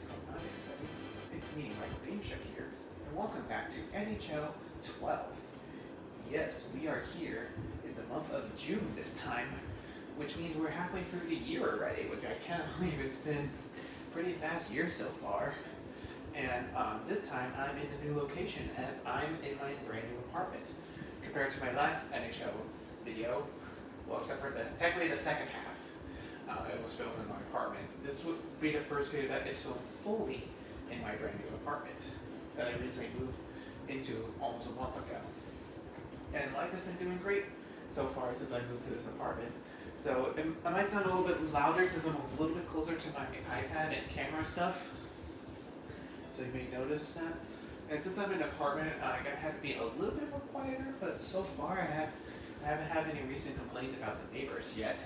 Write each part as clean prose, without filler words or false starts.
is going on, everybody? It's me, Michael Gamecheck here, and welcome back to NHL 12. Yes, we are here in the month of June this time, which means we're halfway through the year already, which I can't believe. It's been a pretty fast year so far. And this time I'm in a new location as I'm in my brand new apartment. Compared to my last NHL video, well, except for technically the second half. It was filmed in my apartment. This would be the first video that is filmed fully in my brand new apartment that I recently moved into almost a month ago. And life has been doing great so far since I moved to this apartment. So I might sound a little bit louder since I'm a little bit closer to my iPad and camera stuff. So you may notice that. And since I'm in an apartment, I'm gonna have to be a little bit more quieter. But so far, I haven't had any recent complaints about the neighbors yet.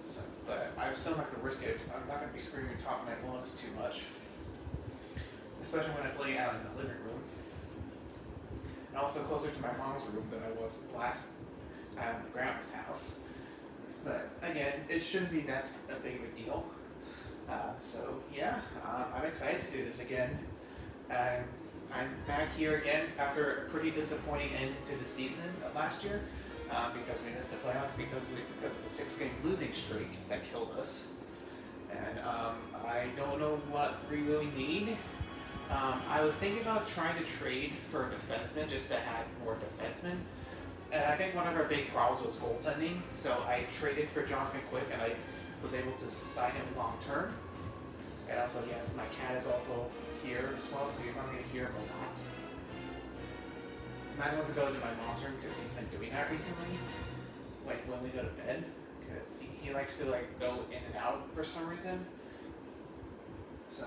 So, but I'm still not gonna risk it. I'm not gonna be screaming top of my lungs too much, especially when I play out in the living room. And also closer to my mom's room than I was last time at grandma's house. But again, it shouldn't be that big of a deal. So yeah, I'm excited to do this again. I'm back here again after a pretty disappointing end to the season last year because we missed the playoffs because of a 6-game losing streak that killed us. And I don't know what we really need. I was thinking about trying to trade for a defenseman just to add more defensemen. And I think one of our big problems was goaltending. So I traded for Jonathan Quick and I was able to sign him long term. And also, yes, my cat is also here as well, so you're not going to hear him a lot. Mine wants to go to my mom's room because he's been doing that recently, like when we go to bed, because he likes to like go in and out for some reason. So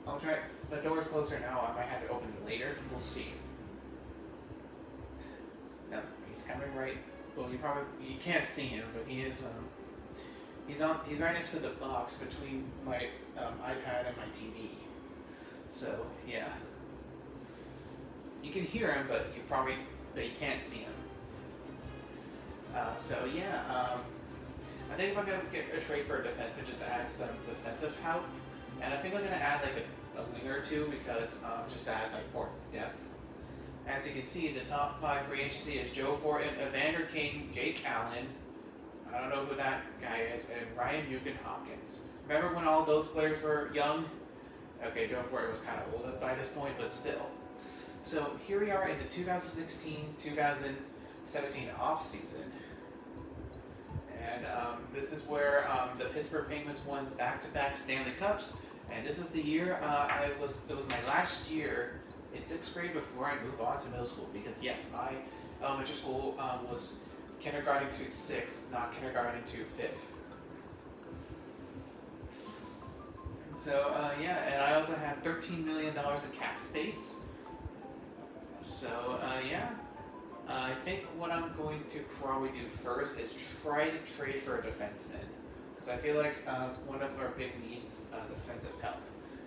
I'll try. The door's closer now. I might have to open it later. We'll see. No, he's coming right. Well, you can't see him, but he is. He's right next to the box between my iPad and my TV. So yeah, you can hear him, but you can't see him. So yeah, I think I'm gonna get a trade for a defenseman just to add some defensive help, and I think I'm gonna add like a winger or two because just to add like more depth. As you can see, the top 5 free agency is Joe Fortin, Evander King, Jake Allen. I don't know who that guy is, and Ryan Nugent-Hopkins. Remember when all those players were young? Okay, Joe Fortin was kind of old by this point, but still. So here we are in the 2016-2017 offseason. And this is where the Pittsburgh Penguins won back-to-back Stanley Cups. And this is the year it was my last year in 6th grade before I moved on to middle school. Because yes, my elementary school was kindergarten to 6th, not kindergarten to 5th. So yeah, and I also have $13 million in cap space. So yeah, I think what I'm going to probably do first is try to trade for a defenseman. Because I feel like one of our big needs is defensive help.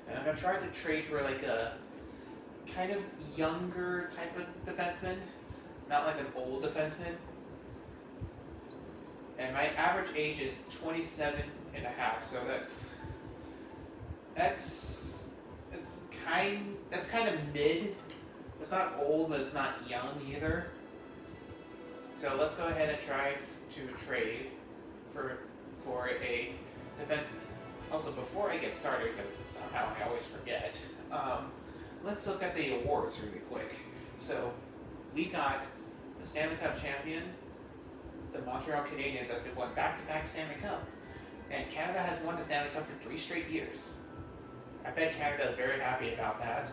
And I'm going to try to trade for like a kind of younger type of defenseman, not like an old defenseman. And my average age is 27 and a half, so that's kind of mid. It's not old, but it's not young either. So let's go ahead and try to trade for a defenseman. Also, before I get started, because somehow I always forget, let's look at the awards really quick. So we got the Stanley Cup champion, the Montreal Canadiens, as they won back-to-back Stanley Cup. And Canada has won the Stanley Cup for 3 straight years. I bet Canada is very happy about that.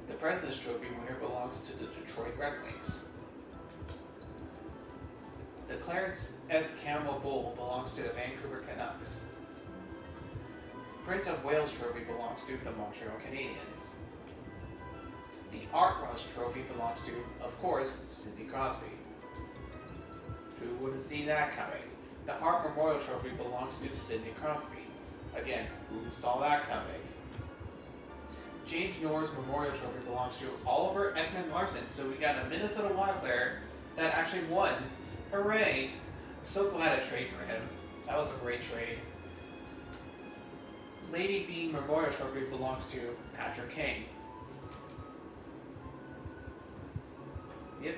The President's Trophy winner belongs to the Detroit Red Wings. The Clarence S. Campbell Bowl belongs to the Vancouver Canucks. Prince of Wales Trophy belongs to the Montreal Canadiens. The Art Ross Trophy belongs to, of course, Sidney Crosby. Who would have seen that coming? The Hart Memorial Trophy belongs to Sidney Crosby. Again, who saw that coming? James Norris Memorial Trophy belongs to Oliver Ekman-Larsson. So we got a Minnesota Wild player that actually won. Hooray! I'm so glad I traded for him. That was a great trade. Lady Bean Memorial Trophy belongs to Patrick Kane. Yep.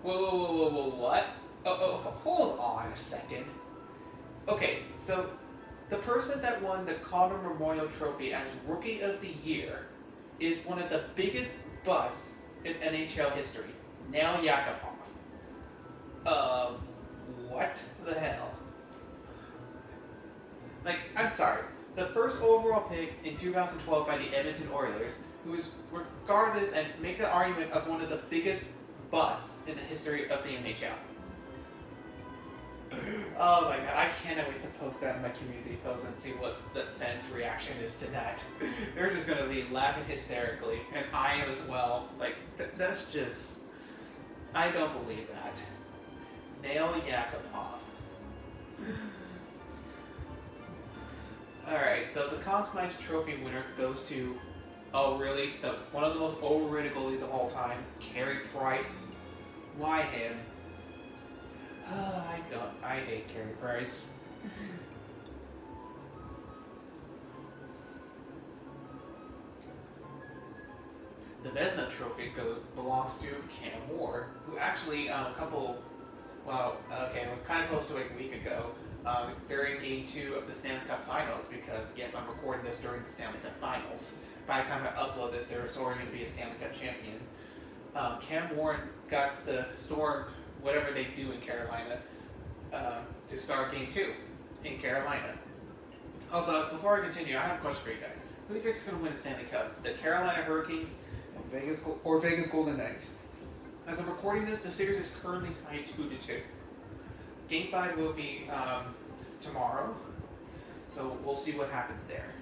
Whoa, what? Hold on a second. Okay, so the person that won the Calder Memorial Trophy as Rookie of the Year is one of the biggest busts in NHL history, Nail Yakupov. What the hell? Like, I'm sorry. The first overall pick in 2012 by the Edmonton Oilers, who is regardless and make the argument of one of the biggest busts in the history of the NHL. Oh my god, I cannot wait to post that in my community post and see what the fans' reaction is to that. They're just gonna be laughing hysterically, and I am as well. Like, that's just... I don't believe that. Nail Yakupov. Alright, so the Conn Smythe Trophy winner goes to, oh really, one of the most overrated goalies of all time, Carey Price. Why him? I hate Carey Price. The Vezina Trophy belongs to Cam Moore, who actually it was kind of close to like a week ago, during Game 2 of the Stanley Cup Finals, because yes, I'm recording this during the Stanley Cup Finals. By the time I upload this, there's already going to be a Stanley Cup champion. Cam Moore got the Storm, whatever they do in Carolina, to start Game 2 in Carolina. Also, before I continue, I have a question for you guys. Who do you think is going to win the Stanley Cup? The Carolina Hurricanes or Vegas Golden Knights? As I'm recording this, the series is currently tied 2-2. Game 5 will be tomorrow, so we'll see what happens there.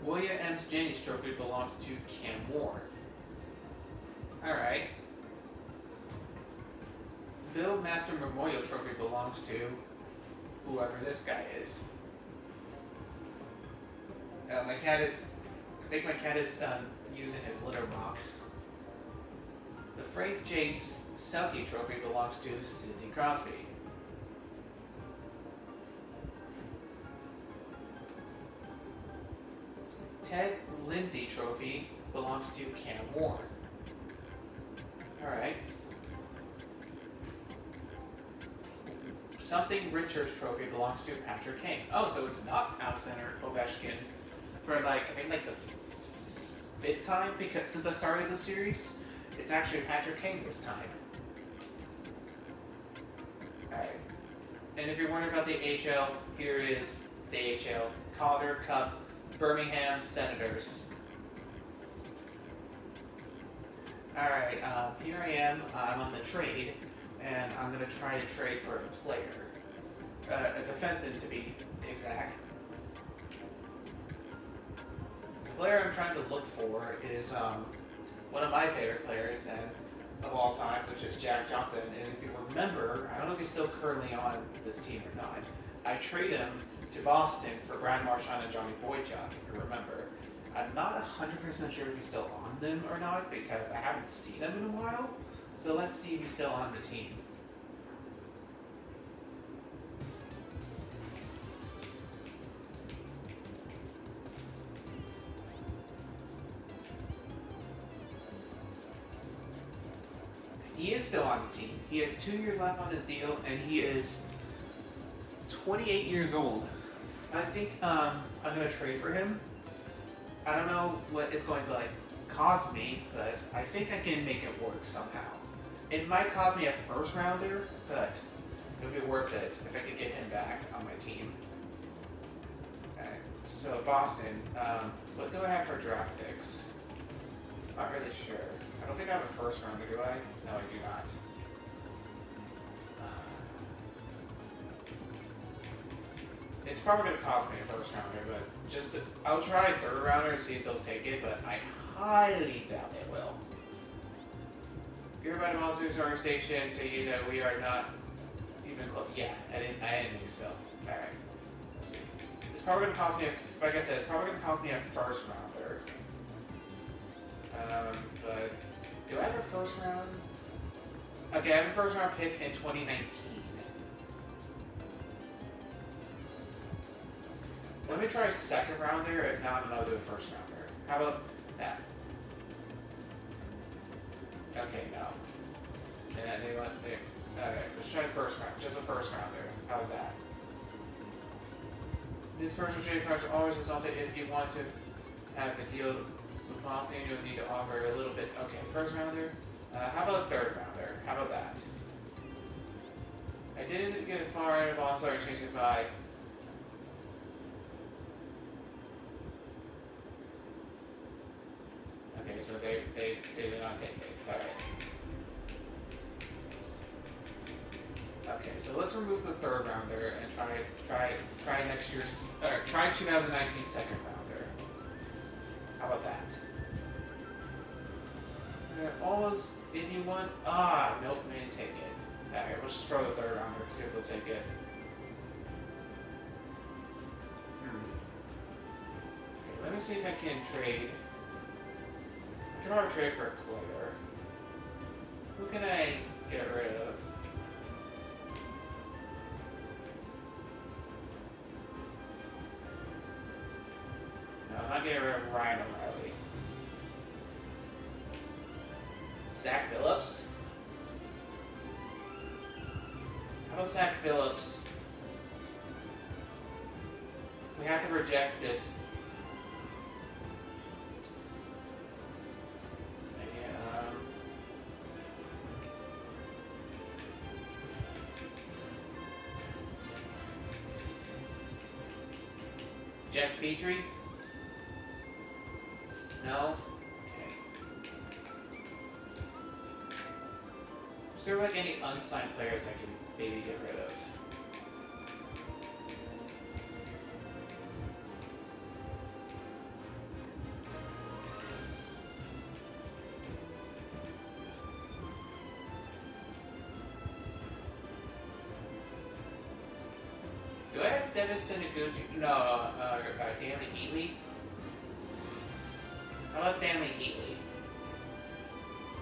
William M. Jennings Trophy belongs to Cam Moore. Alright. Bill Master Memorial Trophy belongs to whoever this guy is. I think my cat is using his litter box. The Frank J. Selke Trophy belongs to Sidney Crosby. Ted Lindsay Trophy belongs to Cam Moore. Alright. Something Richards Trophy belongs to Patrick Kane. Oh, so it's not Alexander Ovechkin for I think the 5th time, because since I started the series, it's actually Patrick Kane this time. Alright. And if you're wondering about the AHL, here is the AHL. Calder Cup, Birmingham Senators. Alright, here I am. I'm on the trade, and I'm going to try to trade for a player. A defenseman, to be exact. The player I'm trying to look for is one of my favorite players of all time, which is Jack Johnson. And if you remember, I don't know if he's still currently on this team or not, I traded him to Boston for Brad Marchand and Johnny Boychuk, if you remember. I'm not 100% sure if he's still on them or not, because I haven't seen him in a while. So let's see if he's still on the team. He is still on the team. He has 2 years left on his deal, and he is 28 years old. I think I'm going to trade for him. I don't know what it's going to cost me, but I think I can make it work somehow. It might cost me a first rounder, but it'll be worth it if I could get him back on my team. Okay, so Boston, what do I have for draft picks? Not really sure. I don't think I have a first rounder, do I? No, I do not. It's probably going to cost me a first rounder, but I'll try a third rounder and see if they'll take it, but I highly doubt they will. You're about to Monsters Organization, so you know we are not even close. Yeah, I didn't think so. Alright. Let's see. It's probably going to cost me, like I said, it's probably going to cost me a first rounder. But do I have a first round? Okay, I have a first round pick in 2019. Let me try a second rounder. If not, then I'll do a first rounder. How about that? Okay, no. And they want. Okay, let's try first round. Just a first rounder. How's that? This personal trade price always resulted if you want to have a deal with Boston, you would need to offer a little bit. Okay, first rounder. How about third rounder? How about that? I didn't get it far in Boston, so I changed it by. Okay, so they did not take it. Alright. Okay, so let's remove the third rounder and try next year's try 2019 second rounder. How about that? Almost if you want nope, they didn't take it. Alright, let's just throw the third rounder, see if they'll take it. Okay, let me see if I can trade. I can probably trade for a player. Who can I get rid of? No, I'm not getting rid of Ryan O'Reilly. Zach Phillips? How about Zach Phillips? We have to reject this. Jeff Petrie? No? Okay. Is there like any unsigned players I can maybe get rid of? Do I have Dennis Sinaguchi? No, Danley Heatley? How about Danley Heatley?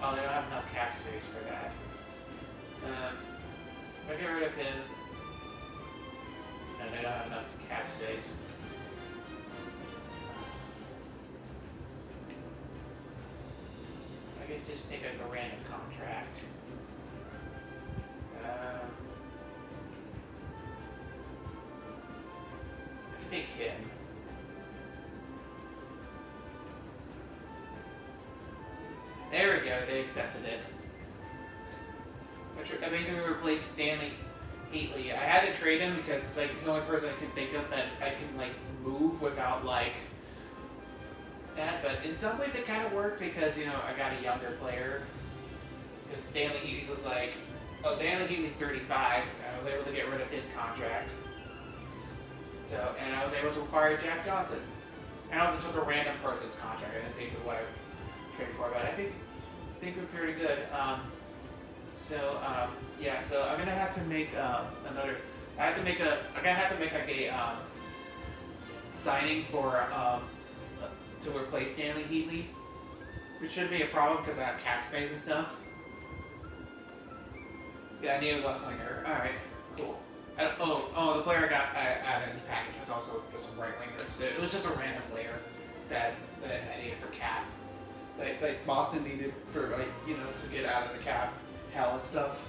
Oh, they don't have enough cap space for that. If I get rid of him... No, they don't have enough cap space. I could just take like a random contract. Take him. There we go, they accepted it. Which basically replaced Stanley Heatley. I had to trade him because it's like the only person I can think of that I can like move without like that. But in some ways it kind of worked because, you know, I got a younger player. Because Stanley Heatley was like, oh, Stanley Heatley's 35. And I was able to get rid of his contract. So, and I was able to acquire Jack Johnson. And I also took a random person's contract. I didn't say who I traded for, but I think we're pretty good. Yeah, so I'm gonna have to make another. I'm gonna have to make like a signing for to replace Stanley Heatley, which shouldn't be a problem because I have cap space and stuff. Yeah, I need a left winger. All right, cool. The player I added in the package was also just a right winger. So it was just a random player that I needed for cap. Like Boston needed for to get out of the cap hell and stuff.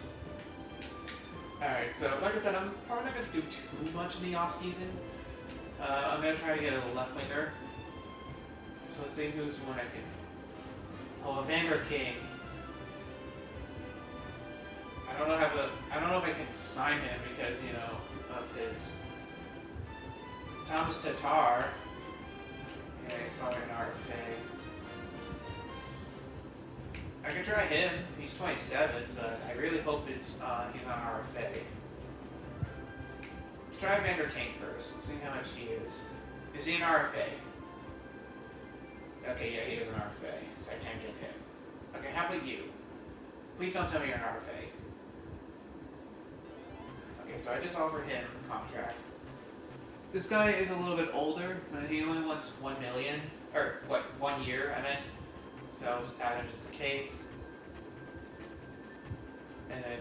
Alright, so like I said, I'm probably not gonna do too much in the off season. I'm gonna try to get a left winger. So let's see who's one I can. Oh, Evander King. I don't know if I can sign him because, of his Thomas Tatar. Yeah, he's probably an RFA. I can try him. He's 27, but I really hope he's on RFA. Let's try Evander King first. Let's see how much he is. Is he an RFA? Okay, yeah, he is an RFA, so I can't get him. Okay, how about you? Please don't tell me you're an RFA. Okay, so I just offered him a contract. This guy is a little bit older, but he only wants $1 million. Or, 1 year, I meant. So I'll just have him just in case. And then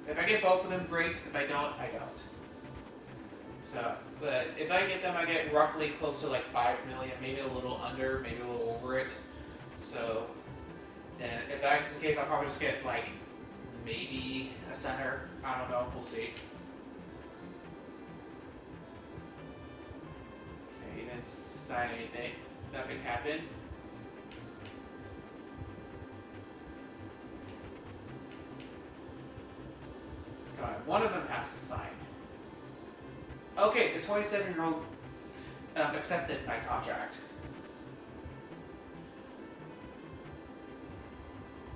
if I get both of them, great. If I don't, I don't. So, but if I get them, I get roughly close to like 5 million, maybe a little under, maybe a little over it. So, then if that's the case, I'll probably just get like maybe a center. I don't know. We'll see. Okay, he didn't sign anything. Nothing happened. Come on, one of them has to sign. Okay, the 27-year-old accepted my contract.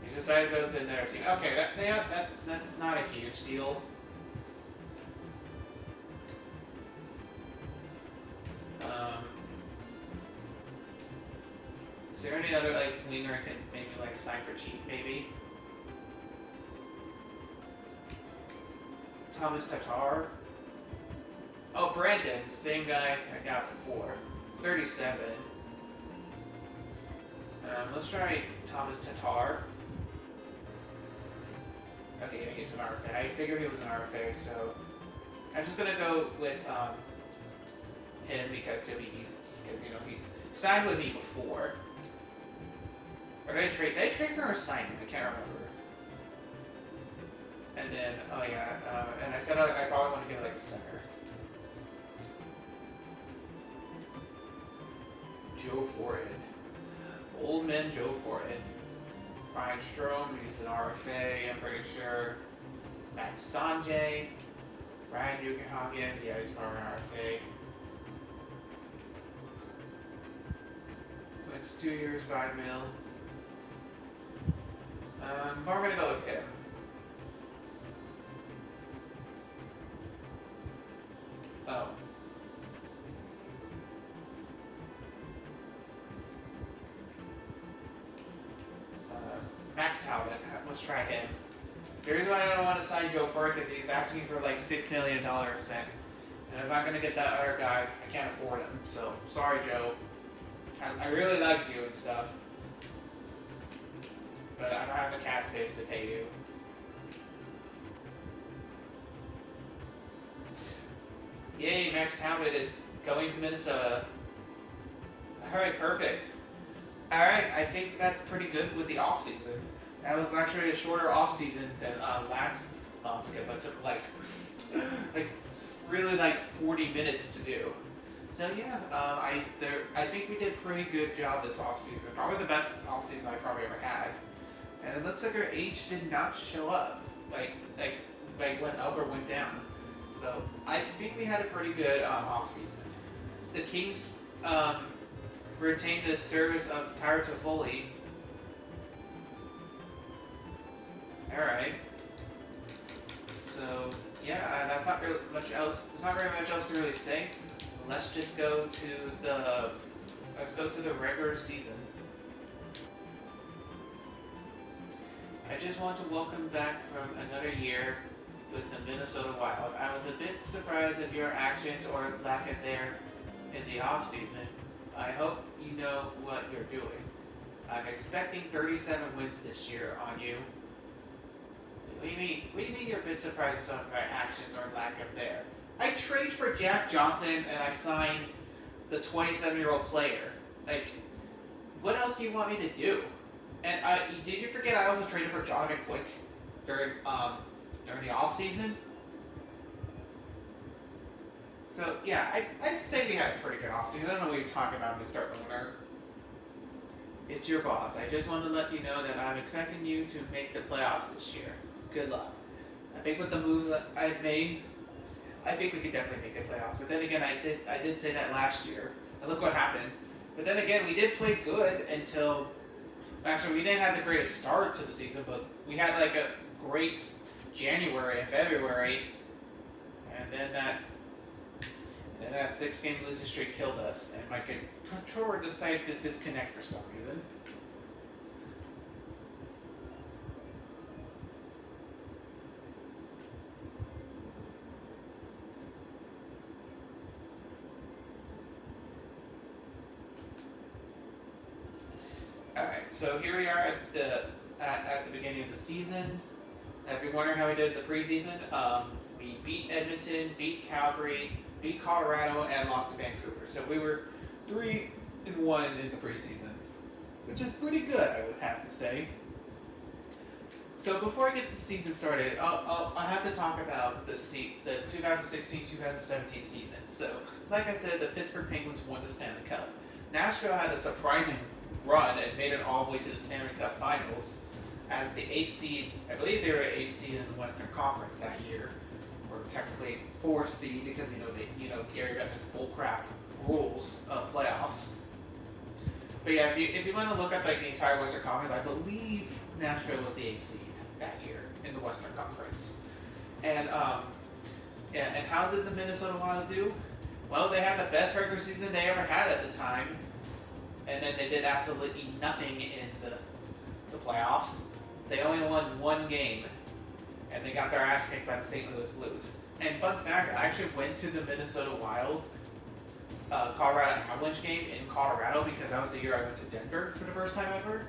He decided to go to another team. Okay, that's not a huge deal. Is there any other like winger I can maybe like sign for cheap? Maybe Thomas Tatar. Oh, Brandon, same guy I got before. 37. Let's try Thomas Tatar. Okay, yeah, he's an RFA. I figured he was an RFA, so I'm just gonna go with him because he'll be easy. Because he's signed with me before. Or did I trade? Did I trade for a signing? I can't remember. And then, oh yeah, and I said I probably want to get like a center. Joe Fortin. Old man Joe Fortin. Ryan Strome, he's an RFA, I'm pretty sure. Matt Sanjay. Ryan Nugent-Hopkins, yeah, he's probably an RFA. It's 2 years, 5 mil. We're gonna go with him. Oh. Max Talbot. Let's try him. The reason why I don't want to sign Joe Furr is he's asking for like $6 million and if I'm gonna get that other guy, I can't afford him. So sorry, Joe. I really liked you and stuff, but I don't have the cash space to pay you. Yay, Max Talbot is going to Minnesota. Alright, perfect. Alright, I think that's pretty good with the off-season. That was actually a shorter off-season than last month because I took like really 40 minutes to do. So yeah, I think we did a pretty good job this off-season. Probably the best off-season I probably ever had. And it looks like our age did not show up. Like went up or went down. So I think we had a pretty good off-season. The Kings retained the service of Tyler Toffoli. Alright. So yeah, that's not really much else. There's not very much else to really say. Let's just go to the regular season. I just want to welcome back from another year with the Minnesota Wild. I was a bit surprised at your actions or lack of there in the off-season. I hope you know what you're doing. I'm expecting 37 wins this year on you. What do you mean? What do you mean you're a bit surprised at some of my actions or lack of there? I trade for Jack Johnson and I sign the 27-year-old player. Like, what else do you want me to do? And did you forget I also traded for Jonathan Quick during the off season? So yeah, I say we had a pretty good off season. I don't know what you're talking about, Mr. Owner. It's your boss. I just wanted to let you know that I'm expecting you to make the playoffs this year. Good luck. I think with the moves that I've made, I think we could definitely make the playoffs. But then again, I did say that last year. And look what happened. But then again, we did play good until... Actually, we didn't have the greatest start to the season, but we had like a great January and February. And then that 6-game losing streak killed us. And my controller decided to disconnect for some reason. Alright, so here we are at the beginning of the season. If you're wondering how we did the preseason, we beat Edmonton, beat Calgary, beat Colorado, and lost to Vancouver. So we were 3-1 in the preseason, which is pretty good, I would have to say. So before I get the season started, I have to talk about the 2016-2017 season. So, like I said, the Pittsburgh Penguins won the Stanley Cup. Nashville had a surprising run and made it all the way to the Stanley Cup Finals as the 8th seed. I believe they were 8th seed in the Western Conference that year, or technically 4th seed because Gary Bettman's bullcrap rules of playoffs. But yeah, if you want to look at like the entire Western Conference, I believe Nashville was the 8th seed that year in the Western Conference. And and how did the Minnesota Wild do? Well, they had the best regular season they ever had at the time, and then they did absolutely nothing in the playoffs. They only won one game, and they got their ass kicked by the St. Louis Blues. And fun fact, I actually went to the Minnesota Wild Colorado Avalanche game in Colorado because that was the year I went to Denver for the first time ever.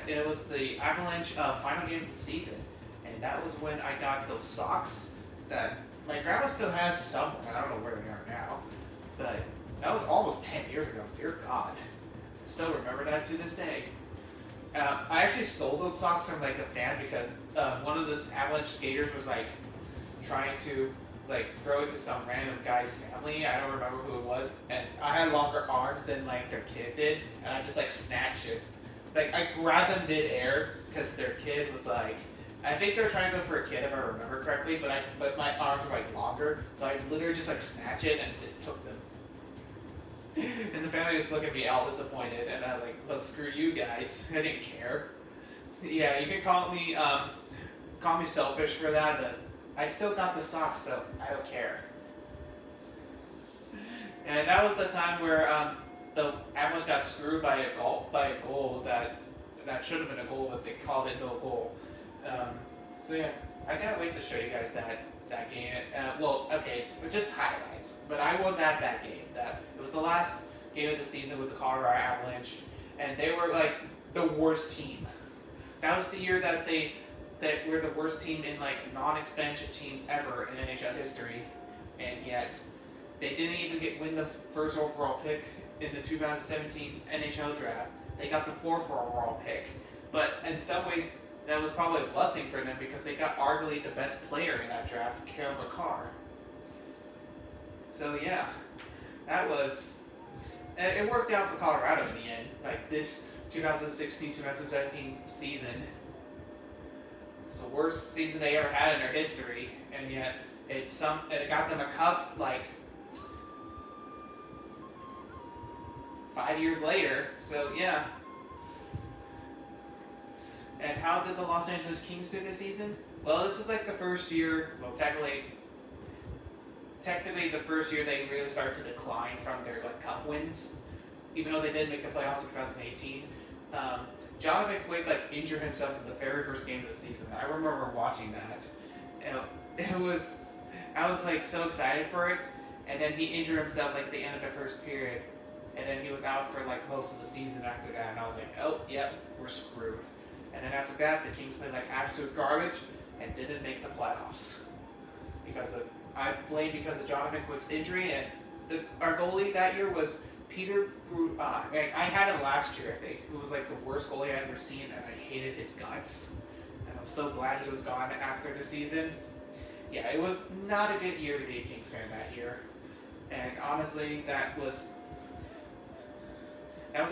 It was the Avalanche final game of the season, and that was when I got those socks that my grandma still has somewhere. I don't know where they are now, but that was almost 10 years ago. Dear God, I still remember that to this day. I actually stole those socks from like a fan because one of the Avalanche skaters was like trying to like throw it to some random guy's family. I don't remember who it was, and I had longer arms than like their kid did, and I just like snatched it. Like I grabbed them mid-air because their kid was like, I think they were trying to go for a kid if I remember correctly, but my arms were like longer, so I literally just like snatched it and just took them. And the family just looked at me all disappointed, and I was like, well, screw you guys. I didn't care. So, yeah, you can call me selfish for that, but I still got the socks, so I don't care. And that was the time where the Avalanche got screwed by a goal that should have been a goal, but they called it no goal. So yeah, I can't wait to show you guys that game. Well, okay, it's just highlights, but I was at that game. It was the last game of the season with the Colorado Avalanche, and they were like the worst team. That was the year that we're the worst team in like non-expansion teams ever in NHL history, and yet they didn't even win the first overall pick in the 2017 NHL draft. They got the 4th overall pick, but in some ways that was probably a blessing for them because they got arguably the best player in that draft, Cale Makar. So yeah, it worked out for Colorado in the end. Like this 2016-2017 season, it's the worst season they ever had in their history, and yet it got them a cup like 5 years later. So yeah. And how did the Los Angeles Kings do this season? Well, this is like the first year. Well, technically the first year they really started to decline from their like cup wins, even though they did make the playoffs in 2018. Jonathan Quick like injured himself in the very first game of the season. I remember watching that. I was like so excited for it, and then he injured himself like at the end of the first period, and then he was out for like most of the season after that. And I was like, oh yep, we're screwed. And then after that, the Kings played like absolute garbage and didn't make the playoffs because of Jonathan Quick's injury. And our goalie that year was Peter. I had him last year, I think, who was like the worst goalie I'd ever seen, and I hated his guts. And I'm so glad he was gone after the season. Yeah, it was not a good year to be a Kings fan that year. And honestly, that was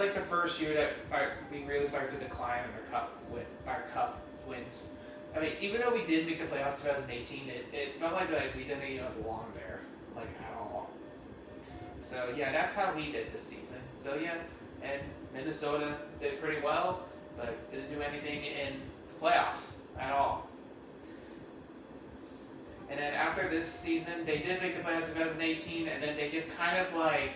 like the first year that we really started to decline in our cup wins. I mean, even though we did make the playoffs in 2018, it felt like we didn't even belong there, like at all. So yeah, that's how we did this season. So yeah, and Minnesota did pretty well, but didn't do anything in the playoffs at all. And then after this season, they did make the playoffs in 2018, and then they just kind of like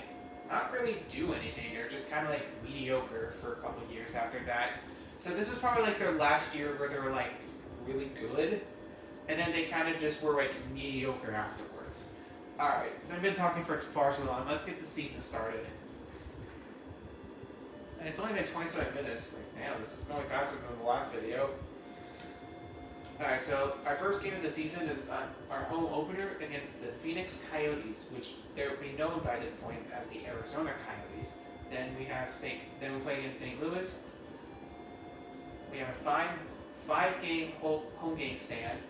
not really do anything, or just kind of like mediocre for a couple of years after that. So this is probably like their last year where they were like really good, and then they kind of just were like mediocre afterwards. Alright, so I've been talking for far too long. Let's get the season started. And it's only been 27 minutes. Like, damn, this is going faster than the last video. Alright, so our first game of the season is our home opener against the Phoenix Coyotes, which they'll be known by this point as the Arizona Coyotes. Then we play against St. Louis. We have a five-game home game stand,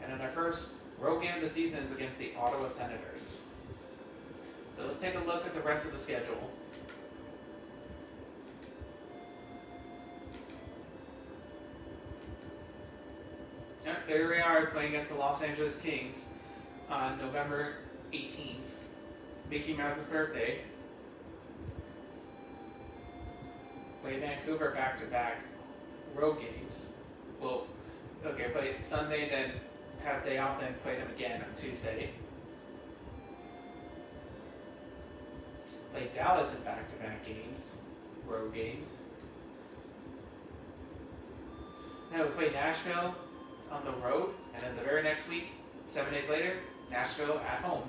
and then our first road game of the season is against the Ottawa Senators. So let's take a look at the rest of the schedule. There we are playing against the Los Angeles Kings on November 18th, Mickey Mouse's birthday. Play Vancouver back-to-back road games. Well, okay, play Sunday, then have day off, then play them again on Tuesday. Play Dallas in back-to-back games, road games. Now we play Nashville on the road, and then the very next week, 7 days later, Nashville at home.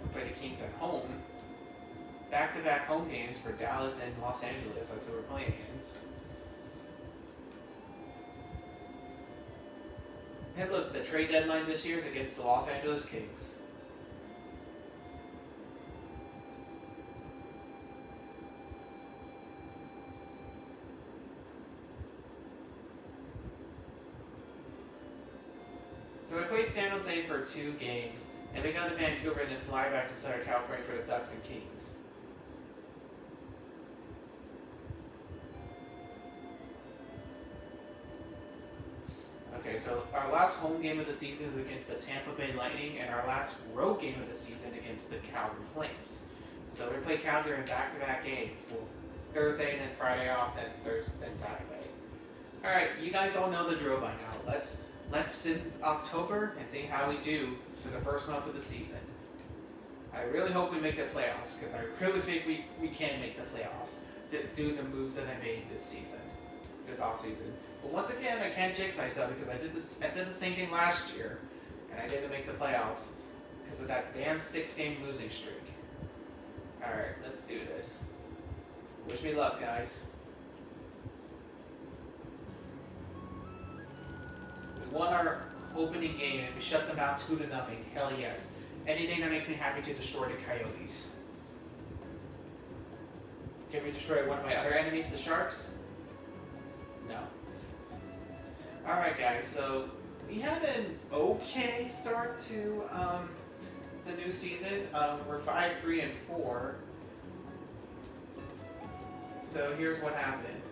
We play the Kings at home. Back-to-back home games for Dallas and Los Angeles. That's who we're playing against. And look, the trade deadline this year is against the Los Angeles Kings. So we play San Jose for 2 games, and we go to Vancouver and then fly back to Southern California for the Ducks and Kings. Okay, so our last home game of the season is against the Tampa Bay Lightning, and our last road game of the season against the Calgary Flames. So we play Calgary in back-to-back games. Well, Thursday, and then Friday off, then Saturday. All right, you guys all know the drill by now. Let's sit October and see how we do for the first month of the season. I really hope we make the playoffs, because I really think we can make the playoffs due to the moves that I made this offseason. But once again, I can't jinx myself, because I said the same thing last year, and I didn't make the playoffs because of that damn 6-game losing streak. Alright, let's do this. Wish me luck, guys. We won our opening game and we shut them out 2-0. Hell yes. Anything that makes me happy to destroy the Coyotes. Can we destroy one of my other enemies, the Sharks? No. Alright guys, so we had an okay start to the new season. We're 5-3-4. So here's what happened.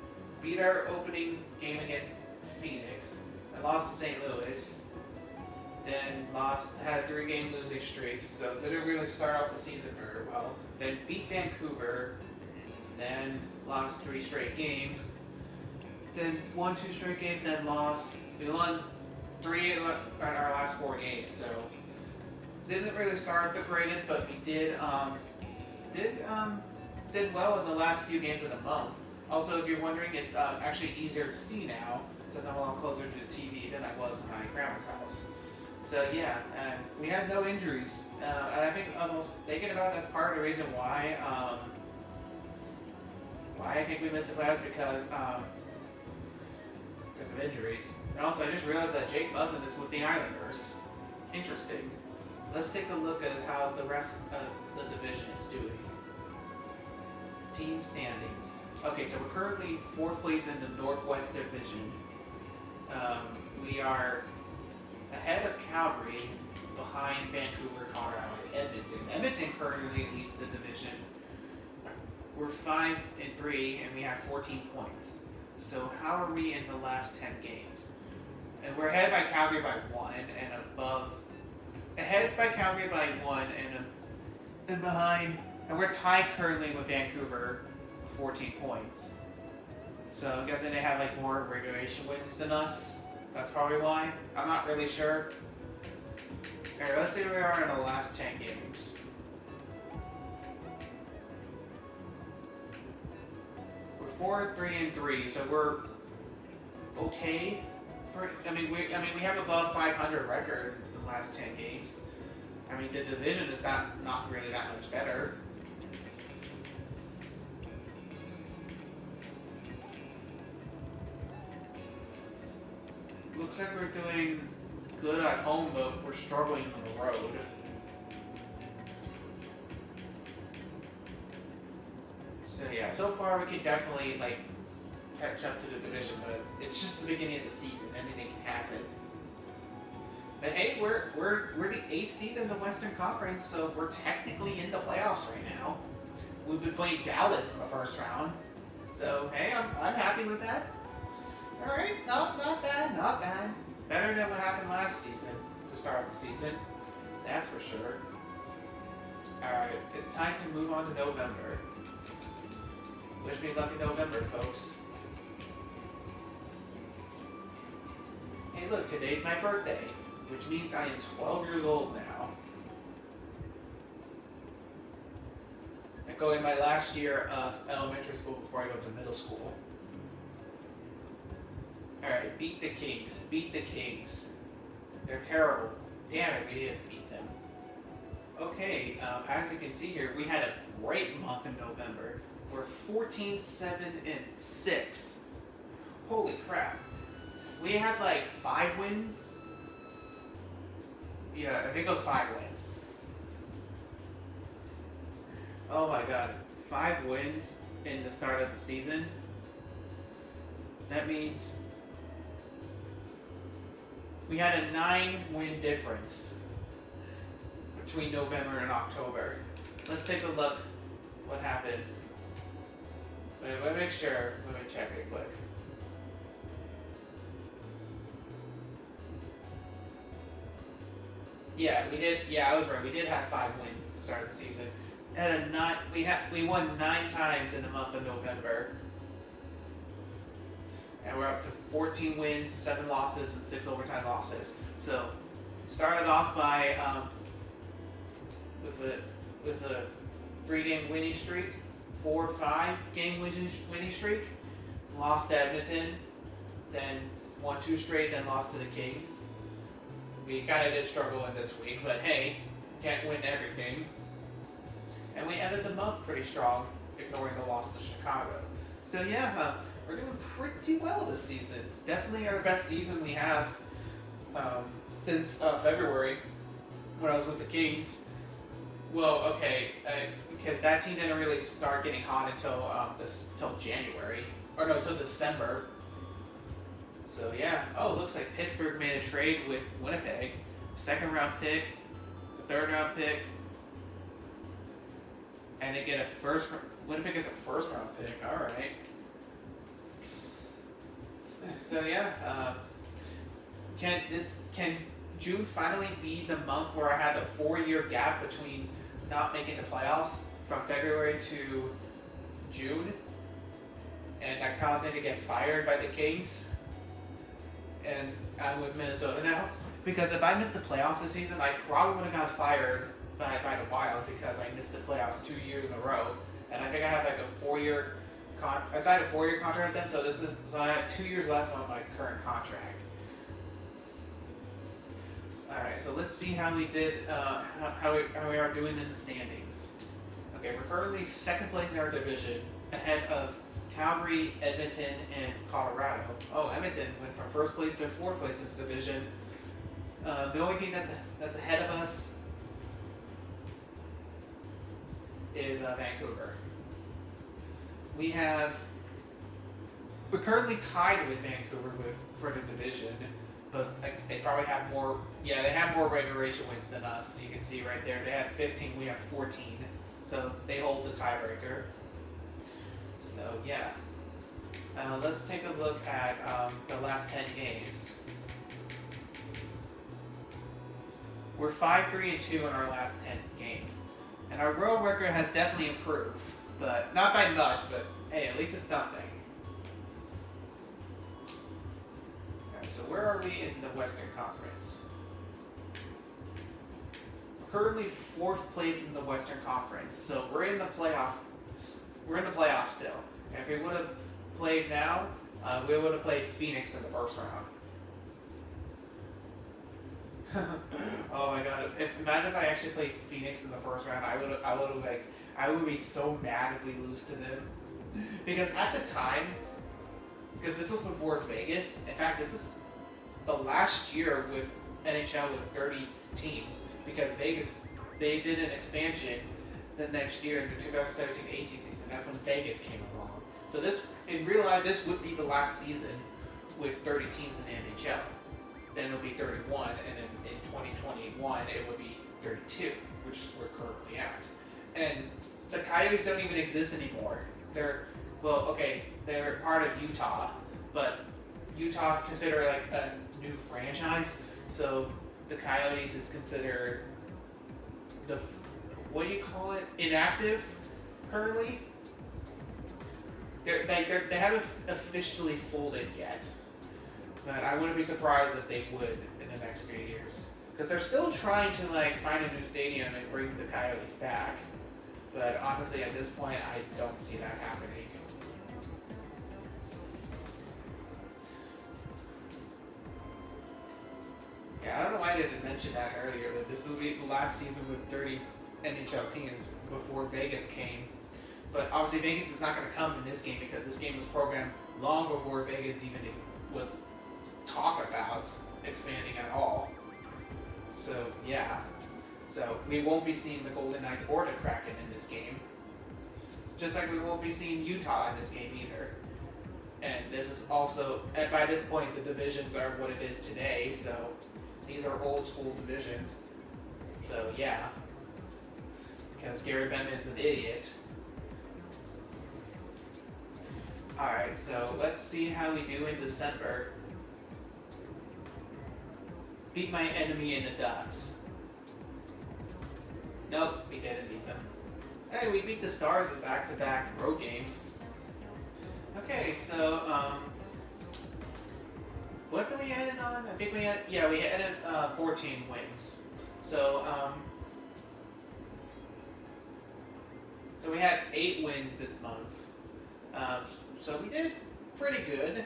Beat our opening game against Phoenix. I lost to St. Louis. Then had a 3-game losing streak, so didn't really start off the season very well. Then beat Vancouver. Then lost 3 straight games. Then won 2 straight games, then lost. We won 3 in our last 4 games, so didn't really start the greatest, but we did well in the last few games of the month. Also, if you're wondering, it's actually easier to see now since I'm a lot closer to the TV than I was in my grandma's house. So yeah, we had no injuries, and I think I was also thinking about that's part of the reason why I think we missed the playoffs because of injuries. And also, I just realized that Jake Muzzin is with the Islanders. Interesting. Let's take a look at how the rest of the division is doing. Team standings. Okay, so we're currently 4th place in the Northwest Division. We are ahead of Calgary, behind Vancouver, Colorado, and Edmonton. Edmonton currently leads the division. We're 5-3, and we have 14 points. So how are we in the last 10 games? And we're ahead by Calgary by 1, and ahead by Calgary by 1, and behind, and we're tied currently with Vancouver with 14 points. So I'm guessing they have like more regulation wins than us. That's probably why. I'm not really sure. Alright, let's see where we are in the last 10 games. We're 4-3-3, so we're okay. We have above 500 record in the last 10 games. I mean, the division is not really that much better. Looks like we're doing good at home, but we're struggling on the road. So yeah, so far we could definitely catch up to the division, but it's just the beginning of the season. Anything can happen. But hey, we're the 8th seed in the Western Conference, so we're technically in the playoffs right now. We've been playing Dallas in the first round, so hey, I'm happy with that. All right, not bad, not bad. Better than what happened last season to start the season, that's for sure. All right, it's time to move on to November. Wish me luck in November, folks. Hey, look, today's my birthday, which means I am 12 years old now. I go in my last year of elementary school before I go to middle school. Alright, beat the Kings. Beat the Kings. They're terrible. Damn it, we didn't beat them. Okay, as you can see here, we had a great month in November. We're 14-7-6. Holy crap. We had 5 wins. Yeah, I think it was 5 wins. Oh my god. 5 wins in the start of the season. That means we had a 9-win difference between November and October. Let's take a look what happened. Wait, let me make sure. Let me check it quick. Yeah, we did. Yeah, I was right. We did have 5 wins to start the season. We won 9 times in the month of November, and we're up to 14 wins, 7 losses, and 6 overtime losses. So, started off by with a 3-game winning streak, 4-5 game winning streak. Lost to Edmonton, then won 2 straight, then lost to the Kings. We kind of did struggle in this week, but hey, can't win everything. And we ended the month pretty strong, ignoring the loss to Chicago. So yeah, we're doing pretty well this season. Definitely our best season we have since February, when I was with the Kings. Well, okay, because that team didn't really start getting hot until till January, or no, till December. So yeah. Oh, looks like Pittsburgh made a trade with Winnipeg. 2nd round pick, a 3rd round pick, and they get a Winnipeg is a 1st round pick. All right. So yeah. Can June finally be the month where I had the 4-year gap between not making the playoffs from February to June, and that caused me to get fired by the Kings? And I'm with Minnesota now. Because if I missed the playoffs this season, I probably would have got fired by the Wild, because I missed the playoffs 2 years in a row. And I think I have a 4-year I signed a 4-year contract with them, so I have 2 years left on my current contract. Alright, so let's see how we did, how we are doing in the standings. Okay, we're currently 2nd place in our division, ahead of Calgary, Edmonton, and Colorado. Oh, Edmonton went from 1st place to 4th place in the division. The only team that's ahead of us is Vancouver. We're currently tied with Vancouver for the division, but they probably have more. Yeah, they have more regulation wins than us. You can see right there, they have 15, we have 14, so they hold the tiebreaker. So yeah, let's take a look at the last 10 games. We're 5-3-2 in our last 10 games, and our road record has definitely improved, but not by much. But hey, at least it's something. Okay, so where are we in the Western Conference? We're currently 4th place in the Western Conference, so we're in the playoffs. We're in the playoffs still. And if we would have played now, we would have played Phoenix in the first round. Oh my god! Imagine if I actually played Phoenix in the first round. I would be so mad if we lose to them. Because at the time, because this was before Vegas. In fact, this is the last year with NHL with 30 teams. Because Vegas, they did an expansion the next year in the 2017-18 season. That's when Vegas came along. So this, in real life, this would be the last season with 30 teams in the NHL. Then it'll be 31, and then in 2021 it would be 32, which we're currently at. And the Coyotes don't even exist anymore. They're part of Utah, but Utah's considered like a new franchise. So the Coyotes is considered what do you call it? Inactive currently. They haven't officially folded yet. But I wouldn't be surprised if they would in the next few years. Because they're still trying to find a new stadium and bring the Coyotes back. But honestly, at this point, I don't see that happening. Yeah, I don't know why I didn't mention that earlier, but this will be the last season with 30 NHL teams before Vegas came. But obviously Vegas is not going to come in this game because this game was programmed long before Vegas even was talk about expanding at all. So yeah, so we won't be seeing the Golden Knights or the Kraken in this game, just like we won't be seeing Utah in this game either. And this is also, and by this point the divisions are what it is today, so these are old school divisions. So yeah, because Gary Bettman is an idiot. Alright, so let's see how we do in December. Beat my enemy in the Ducks. Nope, we didn't beat them. Hey, we beat the Stars in back-to-back road games. Okay, so, what did we add it on? I think we had, yeah, we added 14 wins. So, so we had 8 wins this month. So we did pretty good.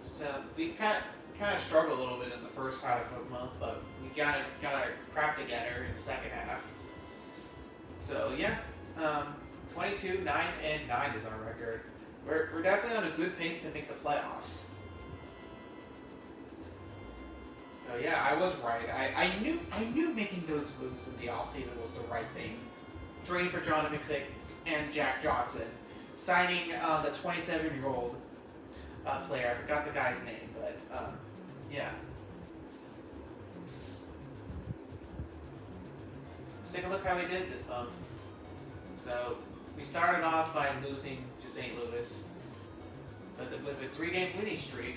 So we kind of struggled a little bit in the first half of the month, but we got our crap together in the second half. So yeah, 22, 9, and 9 is our record. We're definitely on a good pace to make the playoffs. So yeah, I was right. I knew making those moves in the offseason was the right thing. Trading for Jonathan Quick and Jack Johnson. Signing the 27-year-old player. I forgot the guy's name, but yeah. Let's take a look how we did this month. So we started off by losing to St. Louis, but with a 3-game winning streak,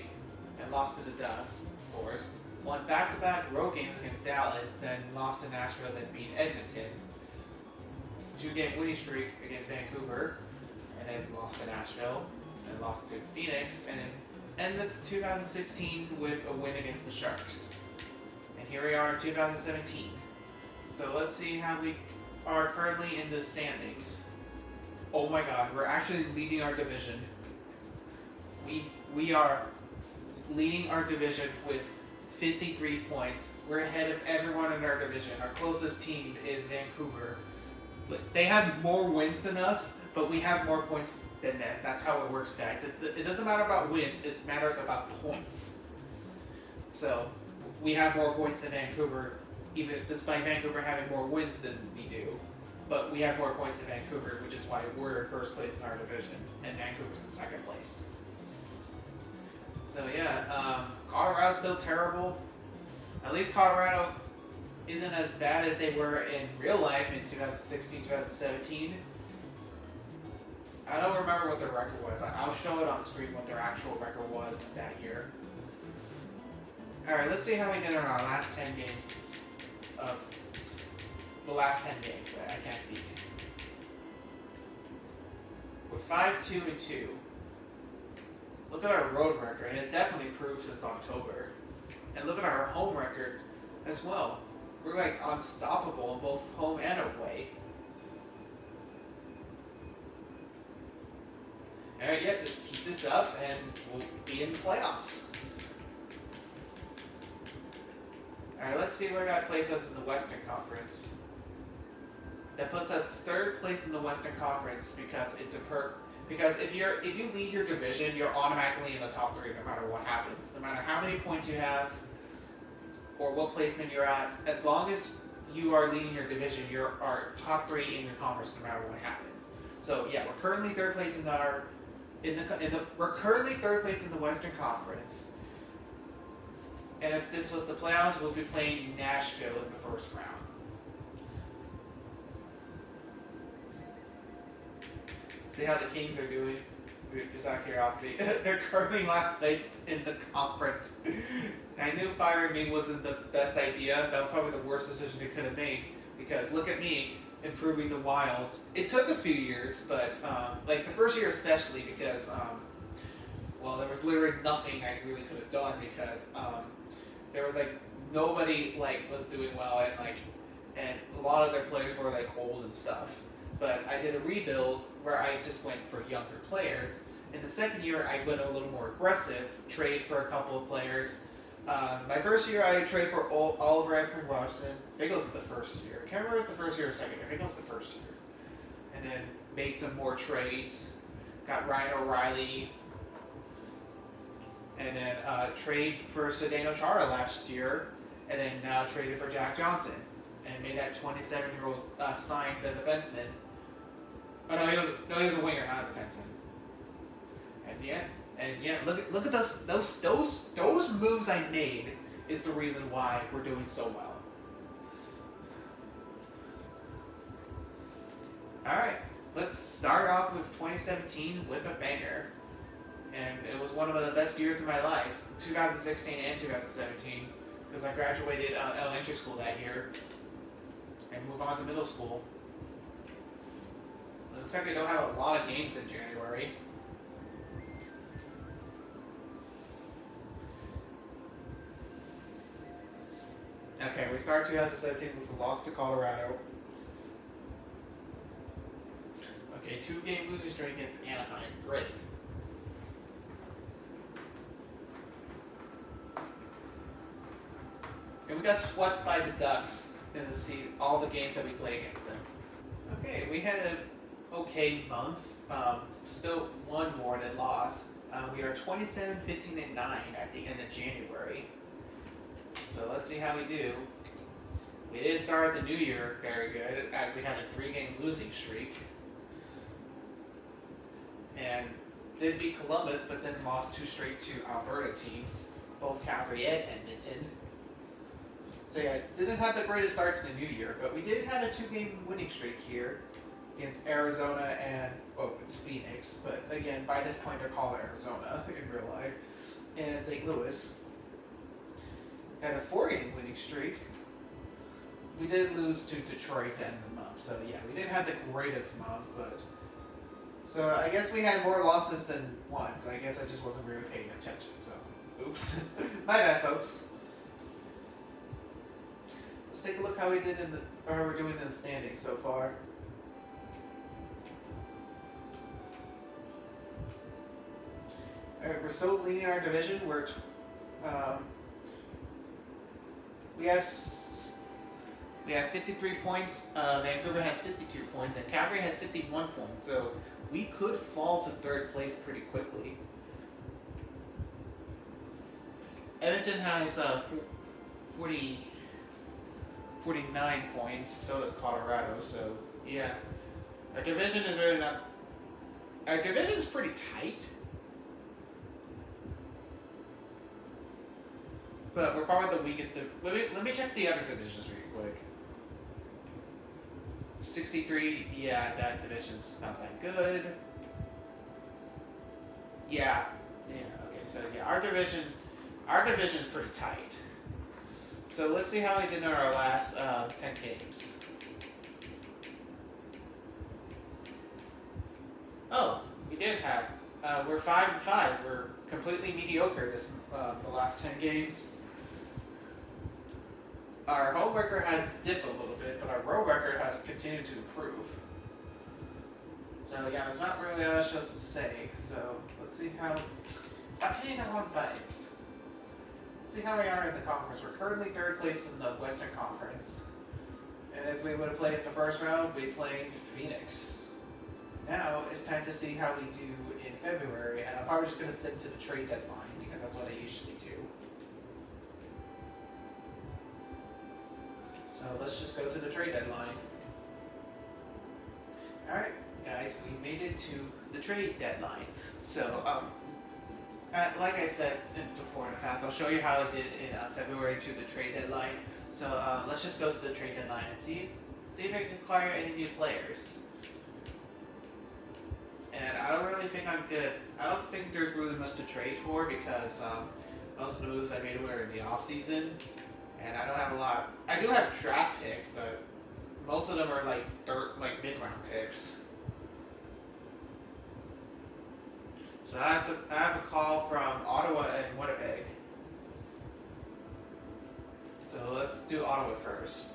and lost to the Ducks, of course. Won back-to-back road games against Dallas, then lost to Nashville, then beat Edmonton. 2-game winning streak against Vancouver, and then lost to Nashville, and lost to Phoenix, and then ended 2016 with a win against the Sharks. And here we are in 2017. So let's see how we are currently in the standings. Oh my god, we're actually leading our division. We are leading our division with 53 points. We're ahead of everyone in our division. Our closest team is Vancouver. But they have more wins than us, but we have more points than them. That's how it works, guys. It doesn't matter about wins, it matters about points. So, we have more points than Vancouver, even despite Vancouver having more wins than we do. But we have more points than Vancouver, which is why we're in first place in our division, and Vancouver's in second place. So yeah, Colorado's still terrible. At least Colorado isn't as bad as they were in real life in 2016, 2017. I don't remember what their record was. I'll show it on screen what their actual record was that year. Alright, let's see how we did in our last 10 games of the last 10 games. I can't speak. We're 5-2-2. Look at our road record. It's definitely improved since October. And look at our home record as well. We're like unstoppable in both home and away. Alright, yep, this up and we'll be in the playoffs. Alright, let's see where that places us in the Western Conference. That puts us third place in the Western Conference because if you lead your division, you're automatically in the top 3 no matter what happens. No matter how many points you have or what placement you're at, as long as you are leading your division, you're top 3 in your conference no matter what happens. So yeah, we're currently third place we're currently third place in the Western Conference. And if this was the playoffs, we'll be playing Nashville in the first round. See how the Kings are doing? Just out of curiosity. They're currently last place in the conference. I knew firing me wasn't the best idea. That was probably the worst decision they could have made. Because look at me, improving the Wild. It took a few years, but like the first year especially because, well, there was literally nothing I really could have done because there was like nobody like was doing well and a lot of their players were like old and stuff. But I did a rebuild where I just went for younger players. In the second year, I went a little more aggressive, trade for a couple of players. My first year, I traded for Oliver Ekman-Larsson. I think it was the first year. I can't remember if it was the first year or second year. I think it was the first year. And then made some more trades. Got Ryan O'Reilly. And then trade for Zdeno Chara last year. And then now traded for Jack Johnson. And made that 27-year-old sign the defenseman. Oh no, he was a winger, not a defenseman. And yeah, look at those moves I made is the reason why we're doing so well. All right, let's start off with 2017 with a banger, and it was one of the best years of my life, 2016 and 2017, because I graduated elementary school that year and moved on to middle school. It looks like I don't have a lot of games in January. Okay, we start 2017 with a loss to Colorado. Okay, 2-game losing streak against Anaheim. Great. And we got swept by the Ducks in the season, all the games that we play against them. Okay, we had an okay month. Still one more than loss. We are 27, 15, and 9 at the end of January. So let's see how we do. We didn't start the new year very good, as we had a 3-game losing streak. And did beat Columbus, but then lost 2 straight to Alberta teams, both Calgary and Edmonton. So yeah, didn't have the greatest start to the new year, but we did have a 2-game winning streak here against Arizona and, oh, it's Phoenix, but again, by this point they're called Arizona in real life, and St. Louis. Had a 4-game winning streak. We did lose to Detroit to end the month, so yeah, we didn't have the greatest month, but... So I guess we had more losses than wins. I guess I just wasn't really paying attention, so... Oops. My bad, folks. Let's take a look how we did how we're doing in the standings so far. Alright, we're still leading our division. We're we have 53 points. Vancouver has 52 points, and Calgary has 51 points. So we could fall to third place pretty quickly. Edmonton has 49 points. So does Colorado. So yeah, our division is really not. Our division is pretty tight. But we're probably the weakest. Let me check the other divisions really quick. 63, yeah, that division's not that good. Yeah, okay, so yeah, our division's pretty tight. So let's see how we did in our last 10 games. Oh, we did have, we're 5-5. We're completely mediocre the last 10 games. Our home record has dipped a little bit, but our road record has continued to improve. So yeah, there's not really much else to say. So let's see how. Stop hitting the wrong buttons. Let's see how we are in the conference. We're currently third place in the Western Conference. And if we would have played in the first round, we played Phoenix. Now it's time to see how we do in February, and I'm probably just going to sit to the trade deadline because that's what I usually do. So let's just go to the trade deadline. Alright, guys, we made it to the trade deadline. So, like I said before in the past, I'll show you how I did in February to the trade deadline. So let's just go to the trade deadline and see if I can acquire any new players. And I don't really think I'm good. I don't think there's really much to trade for because most of the moves I made were in the off season, and I don't have a lot. I do have draft picks, but most of them are like mid-round picks. So I have a call from Ottawa and Winnipeg. So let's do Ottawa first.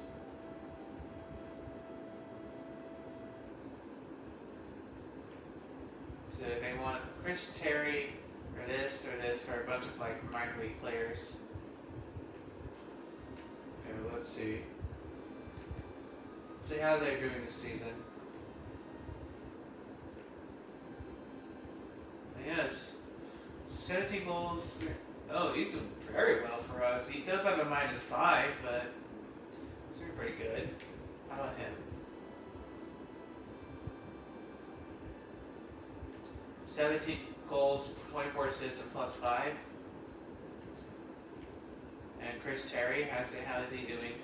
So they want Chris Terry or this for a bunch of like minor league players. Okay, let's see. See how they're doing this season. Yes. 17 goals. Oh, he's doing very well for us. He does have a -5, but he's doing pretty good. How about him? 17 goals, 24 assists, and +5. And Chris Terry, how is he doing?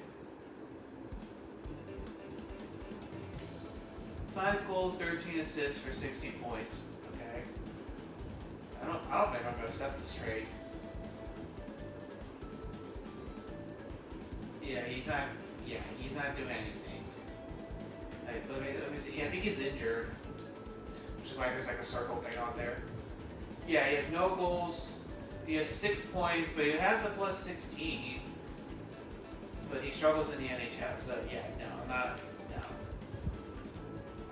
5 goals, 13 assists for 16 points. Okay. I don't think I'm gonna accept this trade. He's not doing anything. Like, let me see. Yeah, I think he's injured. Which is why there's like a circle thing on there. Yeah, he has no goals. He has 6 points, but he has a +16. But he struggles in the NHL, so yeah, no.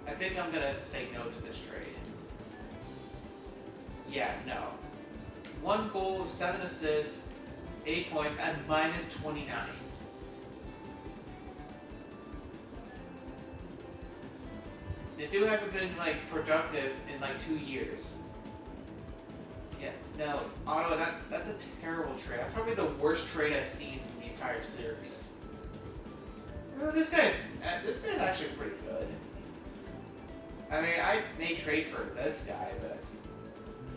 I think I'm gonna say no to this trade. Yeah, no. 1 goal, 7 assists, 8 points, and -29. The dude hasn't been like productive in like 2 years. Yeah, no, Ottawa, that's a terrible trade. That's probably the worst trade I've seen in the entire series. Well, this guy's actually pretty good. I mean, I may trade for this guy, but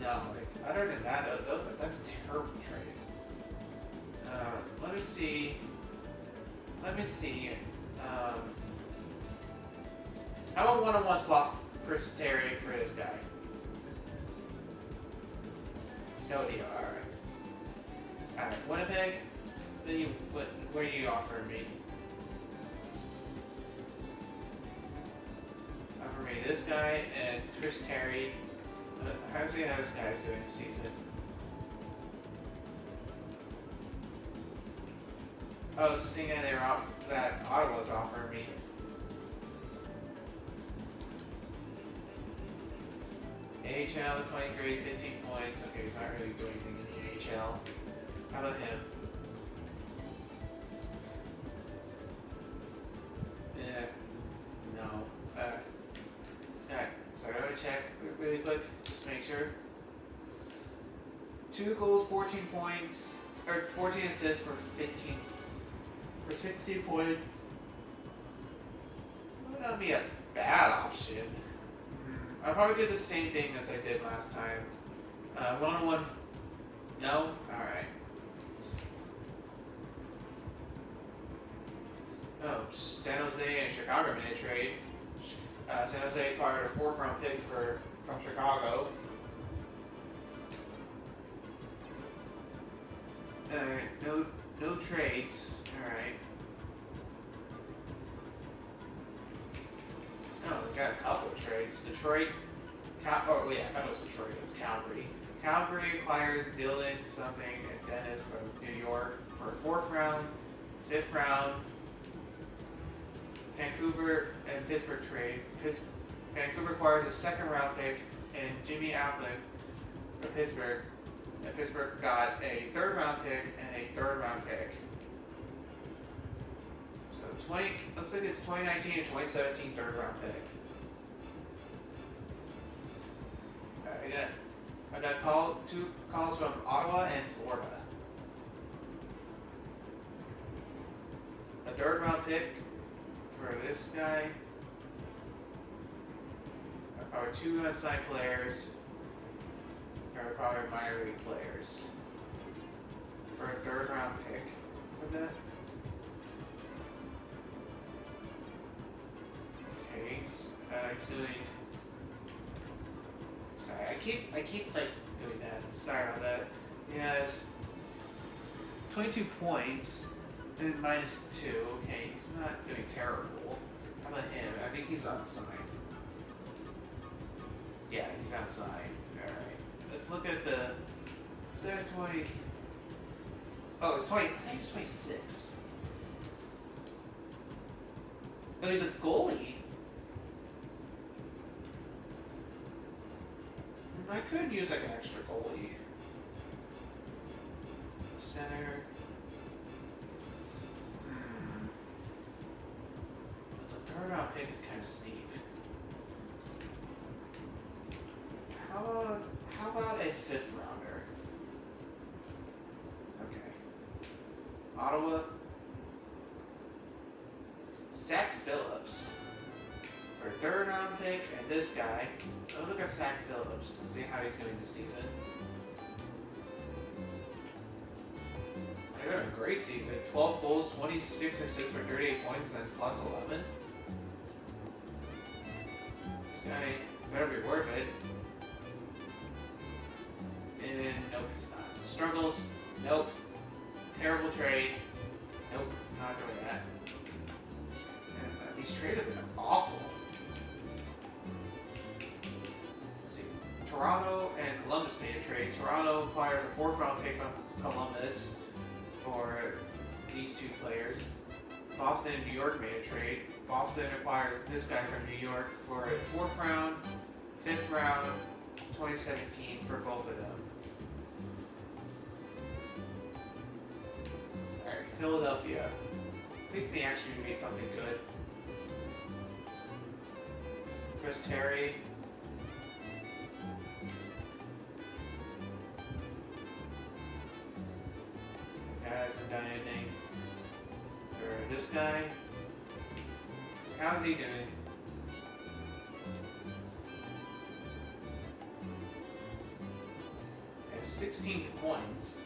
no, like other than that, that's a terrible trade. Let me see. How about one-on-one swap Chris Terry for this guy? No deal. All right. Winnipeg. What are you offering me? Offer me this guy and Chris Terry. How's this guy's doing this season? Oh, seeing that Ottawa's offering me. AHL 23, 15 points. Okay, he's not really doing anything in the AHL. How about him? Yeah. No. This guy. So I'm gonna check really quick, just to make sure. 2 goals, 14 points, or 14 assists for 16 points. Would not be a bad option. I probably did the same thing as I did last time. 1-on-1. No? Alright. Oh, San Jose and Chicago made a trade. San Jose acquired a 4th-round pick from Chicago. Alright, no trades. Alright. No, we got a couple of trades. Detroit. I thought it was Detroit. It's Calgary. Calgary acquires Dylan something and Dennis from New York for a 4th round, 5th round. Vancouver and Pittsburgh trade. Vancouver acquires a second round pick and Jimmy Applin for Pittsburgh. And Pittsburgh got a third round pick and a third round pick. So looks like it's 2019 and 2017 third round pick. Alright, I got two calls from Ottawa and Florida. A third round pick for this guy. Our two unsigned players are probably minor league players. For a third round pick with that. Okay. He's doing. Sorry, I keep like doing that. Sorry about that. He has 22 points and -2. Okay, he's not doing terrible. How about him? I think he's unsigned. Yeah, he's unsigned. Alright. Let's look at the. So that's 20. Oh, it's 20. I think it's 26. No, he's a goalie. I could use like an extra goalie. Center. The third round pick is kind of steep. How about a fifth rounder? Okay. Ottawa. Zach Phillips for a third round pick, and this guy. Let's look at Zach Phillips and see how he's doing this season. They're having a great season. 12 goals, 26 assists for 38 points, and plus 11. This guy better be worth it. And nope, he's not. Struggles. Nope. Terrible trade. Nope, not doing that. And these trades have been awful. Let's see. Toronto and Columbus made a trade. Toronto acquires a 4th round pick from Columbus for these two players. Boston and New York made a trade. Boston acquires this guy from New York for a 4th round, 5th round, 2017 for both of them. Alright, Philadelphia. Please may actually be something good. Chris Terry. This guy hasn't done anything. For this guy. How's he doing? At 16 points.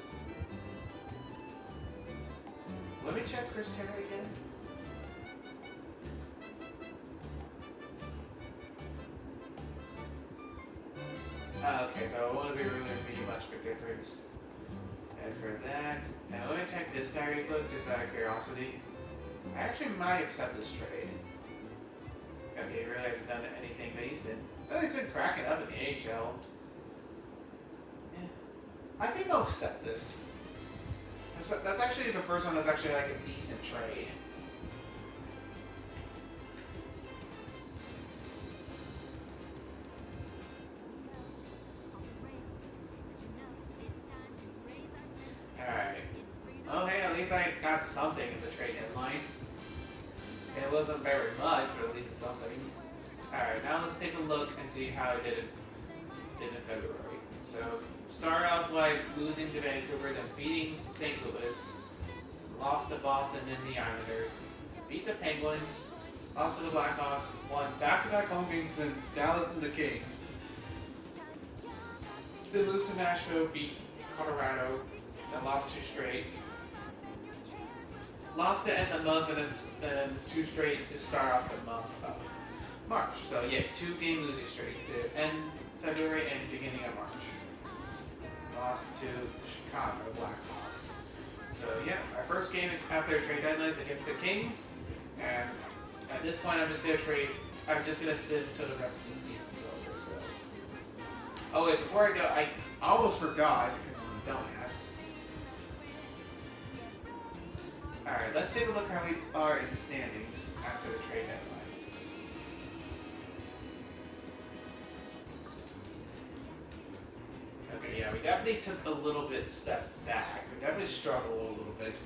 Let me check Chris Terry again. Okay, so it won't be really much of a difference. And for that, now let me check this guy real quick, just out of curiosity. I actually might accept this trade. Okay, he really hasn't done anything, but he's been cracking up in the NHL. Yeah. I think I'll accept this. That's actually the first one that's actually like a decent trade. Alright. Okay, at least I got something in the trade deadline. It wasn't very much, but at least it's something. Alright, now let's take a look and see how I did in February. So, start off by losing to Vancouver, then beating St. Louis, lost to Boston and the Islanders, beat the Penguins, lost to the Blackhawks, won back-to-back home games against Dallas and the Kings, then lose to Nashville, beat Colorado, then lost 2 straight, lost to end the month, and then 2 straight to start off the month of March. So yeah, 2 game losing streak to end February and beginning of March. Lost to the Chicago Blackhawks. So yeah, our first game after trade deadline is against the Kings, and at this point I'm just gonna sit until the rest of the season's over. So. Oh wait, before I go, I almost forgot because I'm a dumbass. Alright, let's take a look how we are in the standings after the trade deadline. Okay, yeah, we definitely took a little bit step back. We definitely struggled a little bit,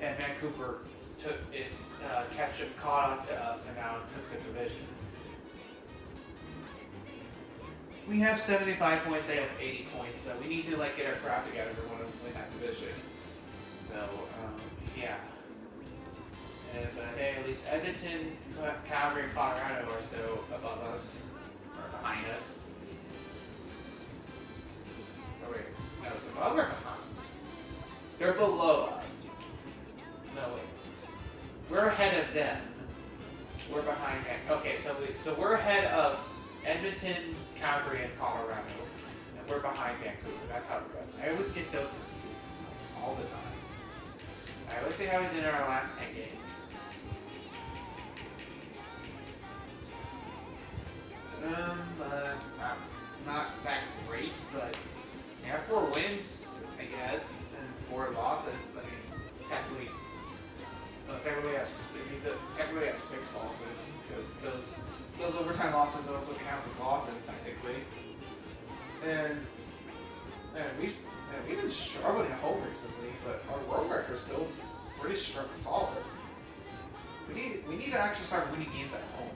and Vancouver caught up to us and now took the division. We have 75 points, they have 80 points, so we need to get our crap together if we want to win that division. So, yeah. But hey, at least Edmonton, Calgary, and Colorado are still above us, or behind us. Oh wait, no, it's above or behind? They're below us. No, wait. We're ahead of them. We're behind them. Okay, so we're ahead of Edmonton, Calgary, and Colorado. And we're behind Vancouver. That's how it goes. I always get those confused all the time. Alright, let's see how we did in our last 10 games. Not that great, but we have 4 wins, I guess, and 4 losses. I mean, technically we have 6 losses because those overtime losses also count as losses technically. And we've been struggling at home recently, but our road record's still pretty solid. We need to actually start winning games at home.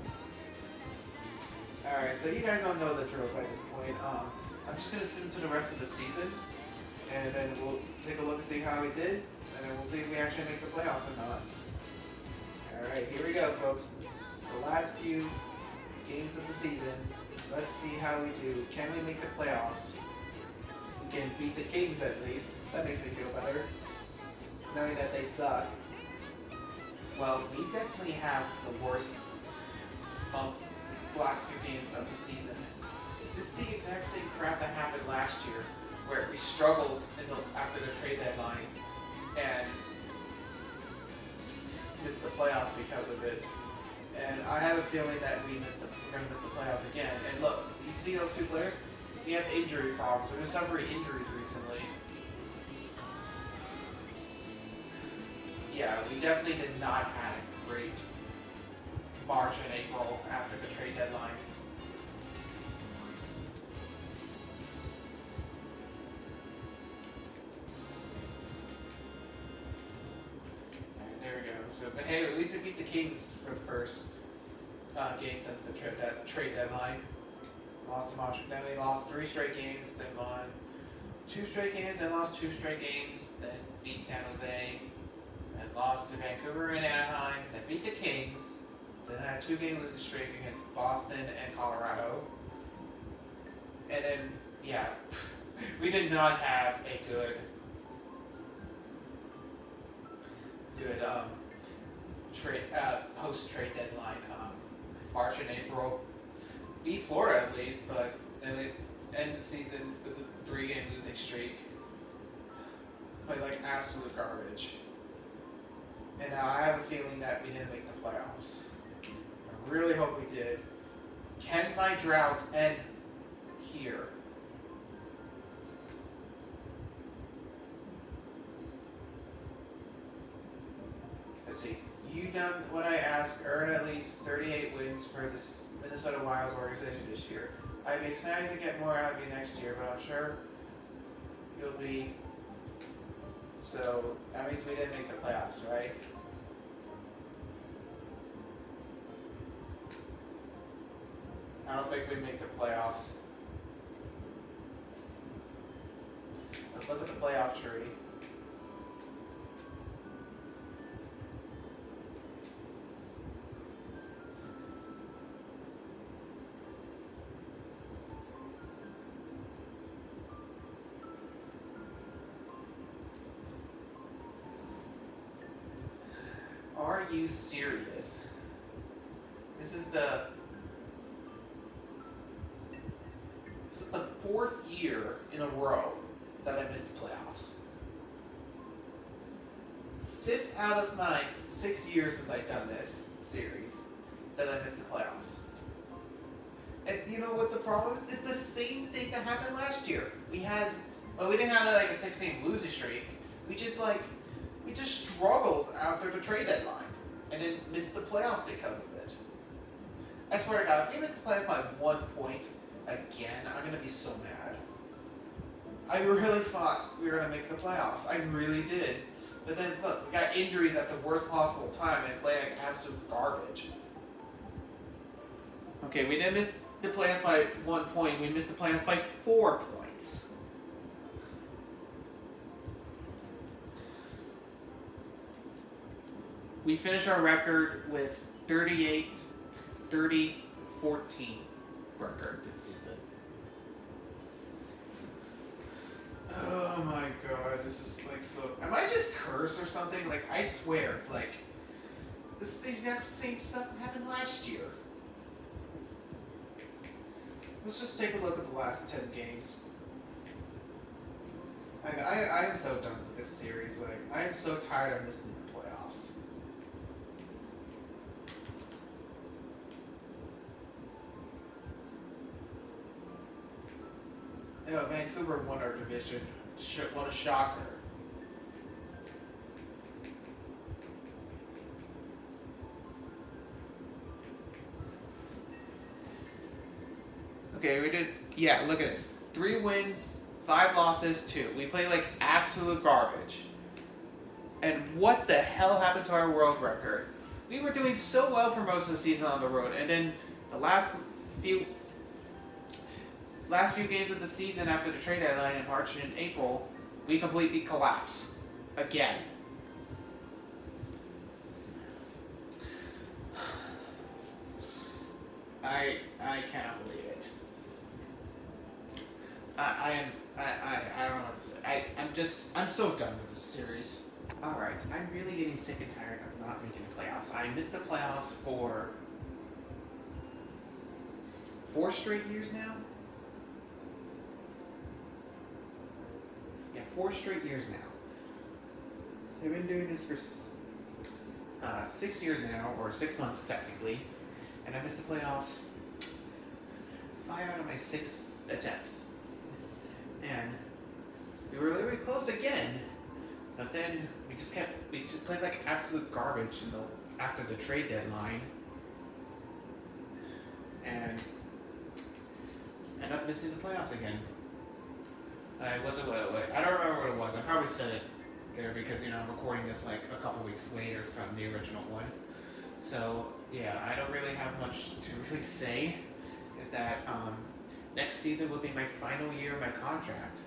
Alright, so you guys don't know the drill by this point. I'm just going to sit into the rest of the season, and then we'll take a look and see how we did, and then we'll see if we actually make the playoffs or not. Alright, here we go, folks. The last few games of the season. Let's see how we do. Can we make the playoffs? We can beat the Kings at least. That makes me feel better, knowing that they suck. Well, we definitely have the worst last few games of the season. This is the exact same crap that happened last year, where we struggled after the trade deadline and missed the playoffs because of it. And I have a feeling that we're going to miss the playoffs again. And look, you see those 2 players? We have injury problems. We've been suffering injuries recently. Yeah, we definitely did not have a great March and April after the trade deadline. And there we go. So, but hey, at least we beat the Kings for the first game since the trade deadline. Lost to Montreal. Then we lost 3 straight games. Then won 2 straight games. Then lost 2 straight games. Then beat San Jose. And lost to Vancouver and Anaheim. Then beat the Kings. Then had 2-game losing streak against Boston and Colorado. And then, yeah, we did not have a good post-trade deadline. March and April. Beat Florida at least, but then it ended the season with a 3-game losing streak. Played like absolute garbage. And now I have a feeling that we didn't make the playoffs. I really hope we did. Can my drought end here? Let's see. You done what I asked, earn at least 38 wins for this Minnesota Wild organization this year. I'd be excited to get more out of you next year, but I'm sure you'll be. So that means we didn't make the playoffs, right? I don't think we make the playoffs. Let's look at the playoff tree. Are you serious? This is the 4th year in a row that I missed the playoffs. 5th out of my 6 years since I've done this series that I missed the playoffs. And you know what the problem is? It's the same thing that happened last year. We didn't have a 6-game losing streak. We just struggled after the trade deadline and then missed the playoffs because of it. I swear to God, if we miss the playoffs by 1 point again, I'm gonna be so mad. I really thought we were going to make the playoffs. I really did. But then, look, we got injuries at the worst possible time and played like absolute garbage. Okay, we didn't miss the playoffs by 1 point. We missed the playoffs by 4 points. We finished our record with 38-30-14 record this season. Oh my god, this is like so... Am I just cursed or something? Like, I swear, like... This the exact same stuff that happened last year. Let's just take a look at the last 10 games. I am so done with this series. Like, I am so tired of missing the playoffs. You know, Vancouver won our division. What a shocker. Okay, we did... Yeah, look at this. 3 wins, 5 losses, 2. We played like absolute garbage. And what the hell happened to our world record? We were doing so well for most of the season on the road, and then the last few games of the season after the trade deadline in March and April, we completely collapsed. Again. I cannot believe it. I don't know what to say. I'm so done with this series. Alright, I'm really getting sick and tired of not making the playoffs. I missed the playoffs for 4 straight years now? Yeah, 4 straight years now. I've been doing this for 6 years now, or 6 months technically, and I missed the playoffs 5 out of my 6 attempts. And we were really close again, but then we just played like absolute garbage after the trade deadline, and ended up missing the playoffs again. I don't remember what it was. I probably said it there because, I'm recording this like a couple weeks later from the original one. So yeah, I don't really have much to really say. Is that next season will be my final year of my contract,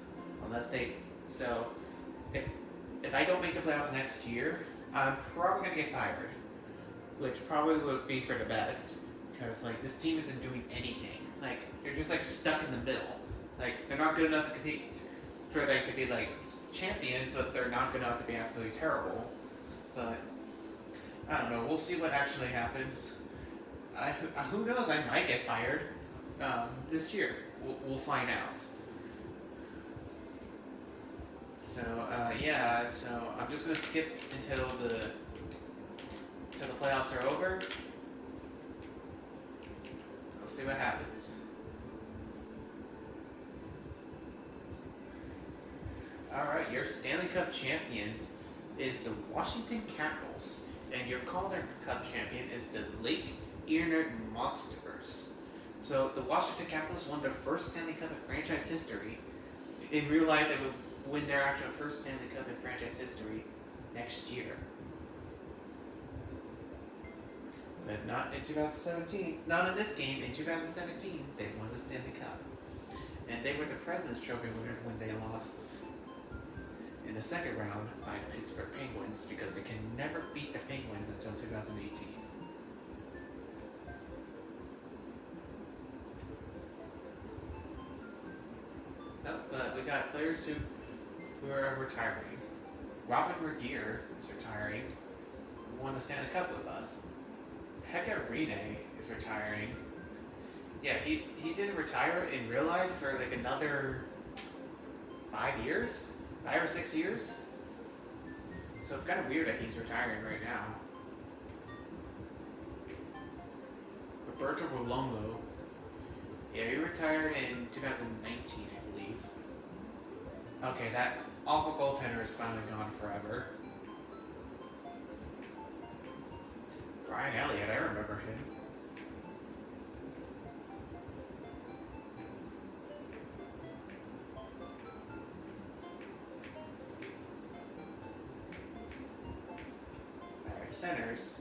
So if I don't make the playoffs next year, I'm probably gonna get fired, which probably would be for the best because like this team isn't doing anything. Like they're just like stuck in the middle. Like they're not good enough to compete for like to be like champions, but they're not good enough to be absolutely terrible. But I don't know. We'll see what actually happens. Who knows? I might get fired this year. We'll find out. So yeah. So I'm just gonna skip until the playoffs are over. We'll see what happens. Alright, your Stanley Cup champions is the Washington Capitals, and your Calder Cup champion is the Lake Erie Monsters. So the Washington Capitals won their first Stanley Cup in franchise history. In real life, they would win their actual first Stanley Cup in franchise history next year. But not in 2017. Not in this game. In 2017, they won the Stanley Cup. And they were the President's Trophy winners when they lost in the second round by the Pittsburgh Penguins because they can never beat the Penguins until 2018. Oh, but we got players who are retiring. Robin Regier is retiring. Who won the Stanley Cup with us. Pekka Rinne is retiring. Yeah, he didn't retire in real life for like another 5 years? 5 or 6 years? So it's kind of weird that he's retiring right now. Roberto Rolongo. Yeah, he retired in 2019, I believe. Okay, that awful goaltender is finally gone forever. Brian Elliott, I remember him. centers.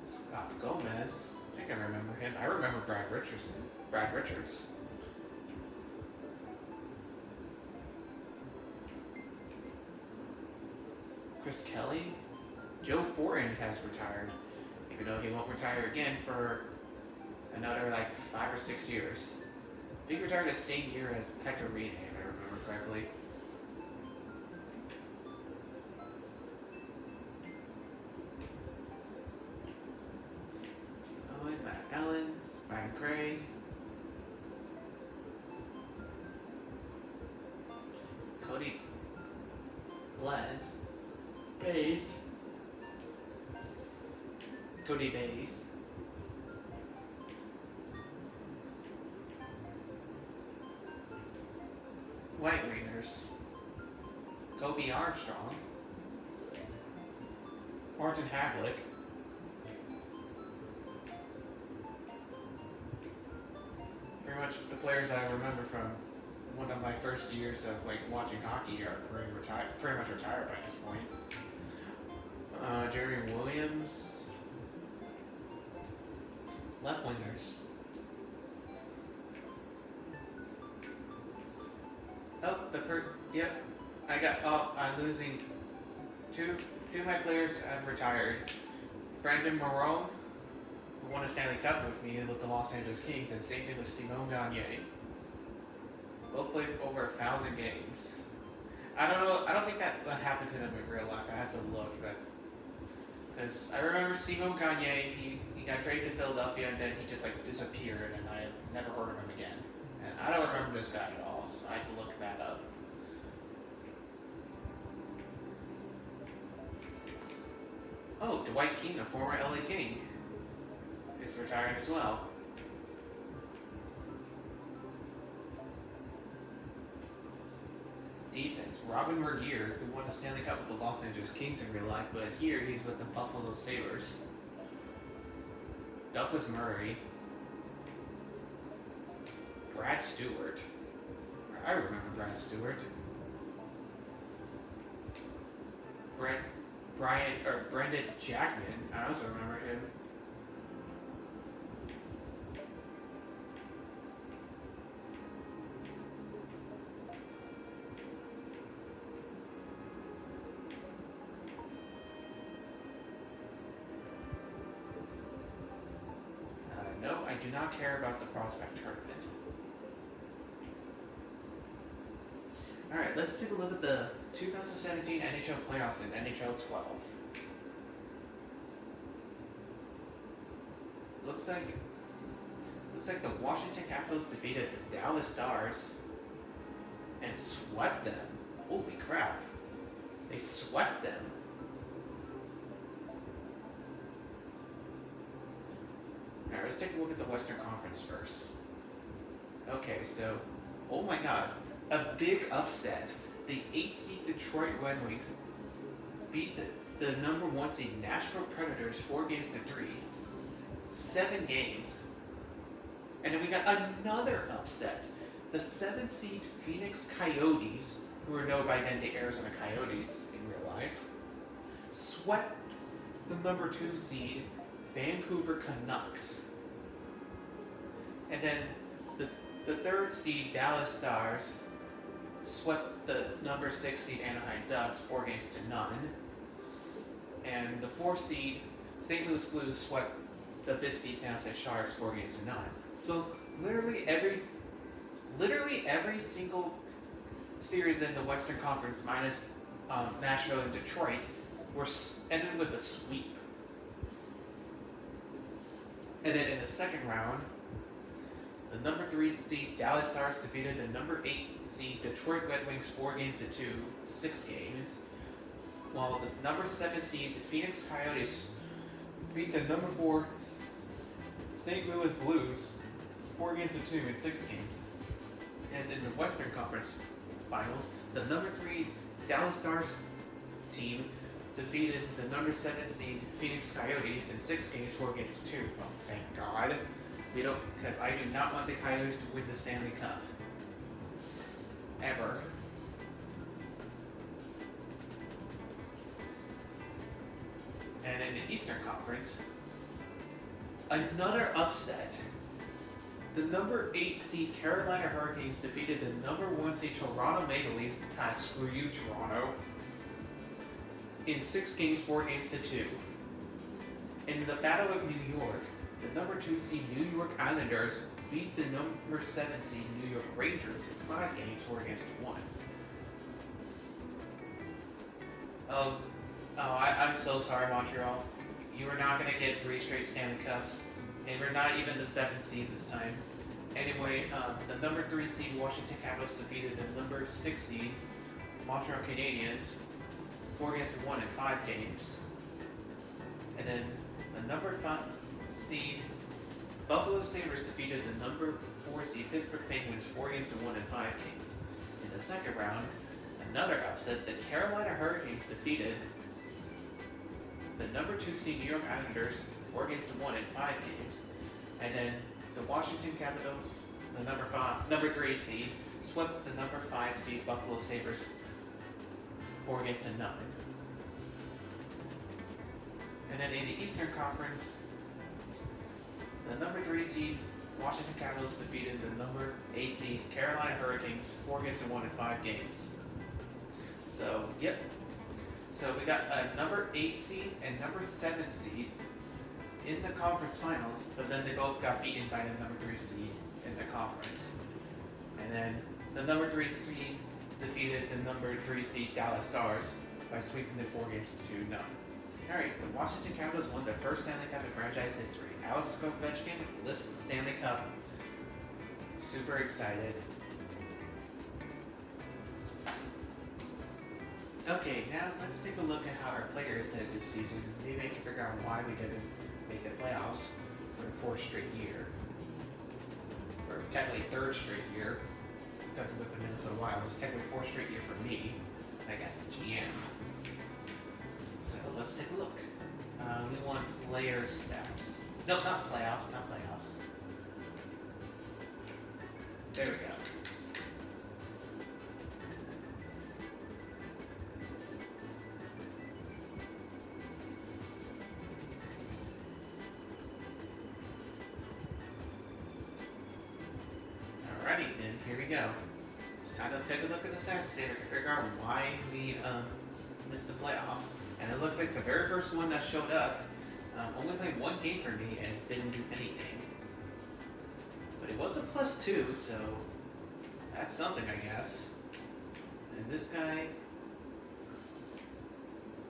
Scott Gomez. I can remember him. I remember Brad Richards. Chris Kelly. Joe Foran has retired, even though he won't retire again for another like 5 or 6 years. I think he retired the same year as Pekka Rinne, if I remember correctly. Owen, Matt Allen, Ryan Craig. Cody Bays. Cody Bays. White Ringers. Kobe Armstrong. Martin Havlick. Pretty much the players that I remember from one of my first years of like watching hockey are pretty much retired by this point. Jeremy Williams. Left wingers. Oh, yep. I'm losing two of my players have retired. Brandon Moreau, who won a Stanley Cup with me with the Los Angeles Kings, and same thing with Simon Gagne. Both played over 1,000 games. I don't know. I don't think that happened to them in real life. I have to look, but because I remember Simon Gagne, he got traded to Philadelphia and then he just like disappeared, and I never heard of him again. And I don't remember this guy at all, so I had to look that up. Oh, Dwight King, a former LA King, is retiring as well. Defense, Robin Regier, who won the Stanley Cup with the Los Angeles Kings in real life, but here he's with the Buffalo Sabres. Douglas Murray. Brad Stewart. I remember Brad Stewart. Brendan Jackman. I also remember him. No, I do not care about the prospect tournament. Alright, let's take a look at the 2017 NHL playoffs in NHL 12. Looks like the Washington Capitals defeated the Dallas Stars and swept them. Holy crap. They swept them. Alright, let's take a look at the Western Conference first. Okay, so, oh my god, a big upset. The 8th seed Detroit Red Wings beat the number 1 seed Nashville Predators 4-3. 7 games. And then we got another upset. The 7th seed Phoenix Coyotes, who are known by then the Arizona Coyotes in real life, swept the number 2 seed Vancouver Canucks. And then the 3rd seed Dallas Stars swept the number 6 seed Anaheim Ducks 4-0. And the 4th seed St. Louis Blues swept the 5th seed San Jose Sharks 4-0. So literally every single series in the Western Conference minus Nashville and Detroit ended with a sweep. And then in the second round, the number 3 seed Dallas Stars defeated the number 8 seed Detroit Red Wings 4-2, 6 games. While the number 7 seed Phoenix Coyotes beat the number 4 St. Louis Blues 4-2 in 6 games. And in the Western Conference Finals, the number 3 Dallas Stars team defeated the number 7 seed Phoenix Coyotes in 6 games, 4-2. Oh, thank God. Because I do not want the Coyotes to win the Stanley Cup. Ever. And in the Eastern Conference, another upset. The number 8 seed Carolina Hurricanes defeated the number 1 seed Toronto Maple Leafs. Screw you, Toronto. In 6 games, 4 games to 2. In the Battle of New York, the number 2 seed New York Islanders beat the number 7 seed New York Rangers in 5 games, 4 against 1. I'm so sorry, Montreal. You are not going to get 3 straight Stanley Cups. And we're not even the 7th seed this time. Anyway, the number 3 seed Washington Capitals defeated the number 6 seed Montreal Canadiens 4 against 1 in 5 games. And then the number 5 seed Buffalo Sabres defeated the number 4 seed Pittsburgh Penguins 4 against 1 in 5 games. In the second round, another upset, the Carolina Hurricanes defeated the number 2 seed New York Islanders 4 against 1 in 5 games. And then the Washington Capitals, the number 3 seed, swept the number 5 seed Buffalo Sabres 4 against 9. And then in the Eastern Conference, the number 3 seed Washington Capitals defeated the number 8 seed Carolina Hurricanes 4 against 1 in 5 games. So, yep. So we got a number 8 seed and number 7 seed in the conference finals, but then they both got beaten by the number 3 seed in the conference. And then the number 3 seed defeated the number 3 seed Dallas Stars by sweeping them 4 games to 2-0. Alright, the Washington Capitals won their first Stanley Cup in franchise history. Alex Ovechkin lifts the Stanley Cup. Super excited. Okay, now let's take a look at how our players did this season. Maybe I can figure out why we didn't make the playoffs for the 4th straight year. Or technically 3rd straight year, because of the Minnesota Wild. It's technically 4th straight year for me, I guess, a GM. So let's take a look. We want player stats. No, not playoffs, not playoffs. There we go. Alrighty, then here we go. It's time to take a look at the stats to see if I can figure out why we missed the playoffs. And it looks like the very first one that showed up only played 1 game for me and didn't do anything. But it was a +2, so that's something, I guess. And this guy,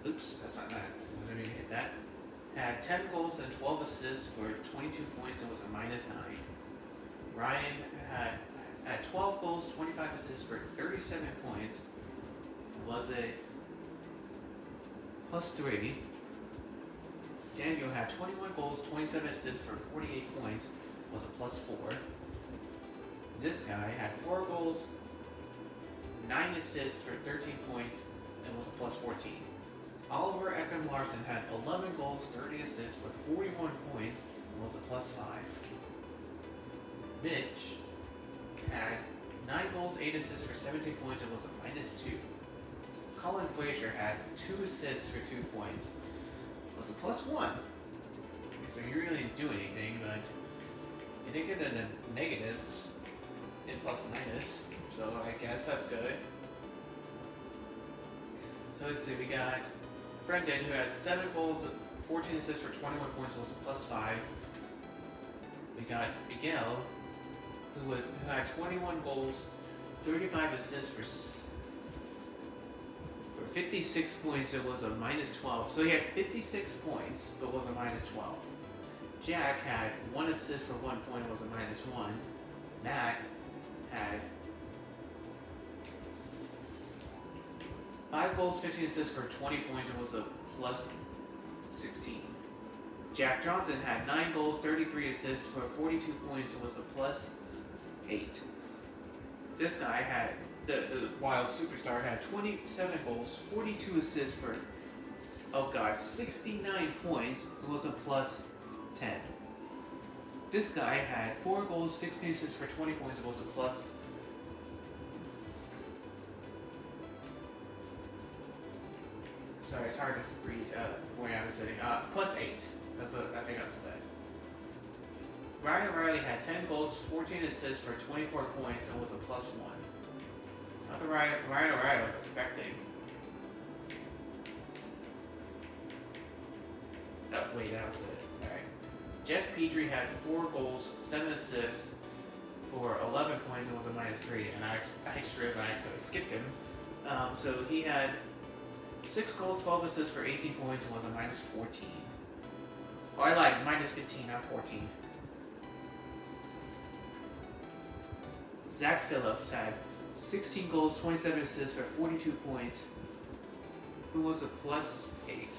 oops, that's not that. I didn't even hit that. Had 10 goals and 12 assists for 22 points and was a -9. Ryan had 12 goals, 25 assists for 37 points. Was a +3. Daniel had 21 goals, 27 assists for 48 points. Was a +4. This guy had 4 goals, 9 assists for 13 points, and was a +14. Oliver Ekman-Larsson had 11 goals, 30 assists for 41 points, and was a +5. Mitch had 9 goals, 8 assists for 17 points, and was a -2. Colin Fraser had 2 assists for 2 points, was a +1. So he really didn't do anything, but he did get a negatives in plus minus, so I guess that's good. So let's see, we got Brendan, who had 7 goals, 14 assists for 21 points, was a +5. We got Miguel, who had 21 goals, 35 assists for 56 points. It was a -12. So he had 56 points, but was a -12. Jack had 1 assist for 1 point. It was a -1. Matt had 5 goals, 15 assists for 20 points. It was a +16. Jack Johnson had 9 goals, 33 assists for 42 points. It was a +8. This guy had, the Wild superstar, had 27 goals, 42 assists for, 69 points. It was a +10. This guy had 4 goals, 16 assists for 20 points. It was a Sorry, it's hard to read where I'm sitting. +8. That's what I think I was to say. Ryan O'Reilly had 10 goals, 14 assists for 24 points, and was a +1. Not the Ryan O'Reilly I was expecting. Oh, wait, that was it. Alright. Jeff Petrie had 4 goals, 7 assists for 11 points, and was a -3. And I just realized I accidentally skipped him. So he had 6 goals, 12 assists for 18 points, and was a -14. Oh, I lied. -15, not 14. Zach Phillips had 16 goals, 27 assists for 42 points, who was a +8.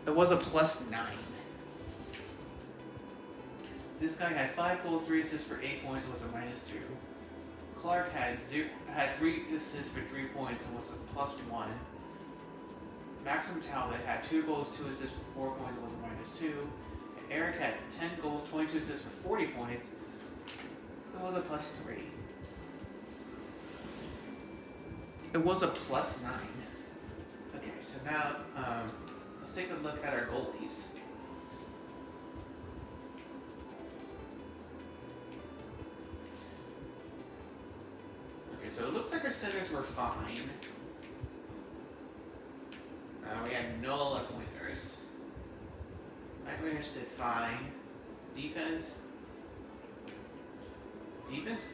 It was a +9. This guy had 5 goals, 3 assists for 8 points, was a -2. Clark had 3 assists for 3 points and was a +1. Maxim Talbot had 2 goals, 2 assists for 4 points and was a -2. And Eric had 10 goals, 22 assists for 40 points. It was a +3. It was a +9. Okay, so now let's take a look at our goalies. Okay, so it looks like our centers were fine. We had no left wingers. Right wingers did fine. Defense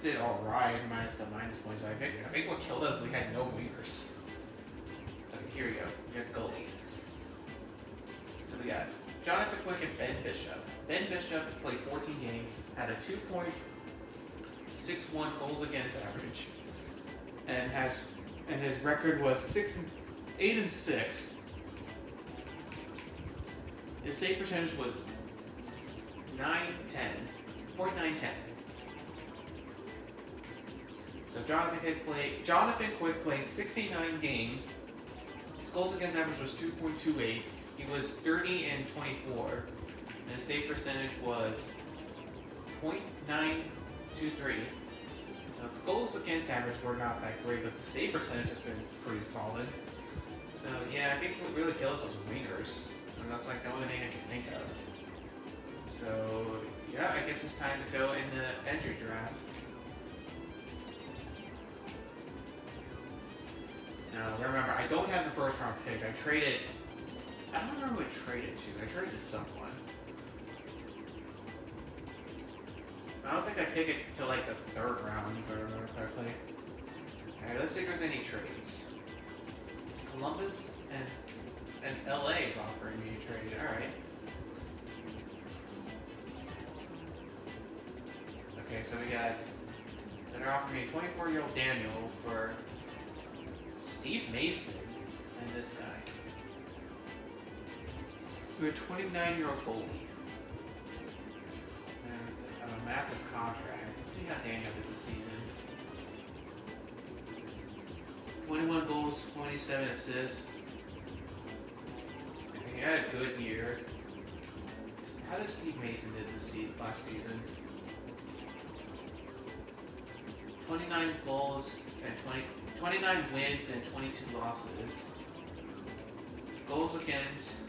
did alright, minus the minus points. So I think what killed us, we had no wingers. Okay, here we go. We got goalie. So we got Jonathan Quick and Ben Bishop. Ben Bishop played 14 games, had a 2.61 goals against average, and his record was 8-6. His save percentage was 910. So Jonathan Quick played 69 games. His goals against average was 2.28. He was 30-24. And his save percentage was 0.923. So the goals against average were not that great, but the save percentage has been pretty solid. So yeah, I think what really kills us was wingers. And that's like the only thing I can think of. So yeah, I guess it's time to go in the entry draft. Now remember, I don't have the first round pick. I don't remember who I traded to. I traded to someone. I don't think I picked it to like the 3rd round, if I remember correctly. Alright, let's see if there's any trades. Columbus and LA is offering me a trade. Alright. Okay, so they're offering me a 24-year-old Daniel for Steve Mason and this guy. We're a 29-year-old goalie. And a massive contract. Let's see how Daniel did this season. 21 goals, 27 assists. He had a good year. How did Steve Mason did this last season? 29 goals and 29 wins and 22 losses. Goals against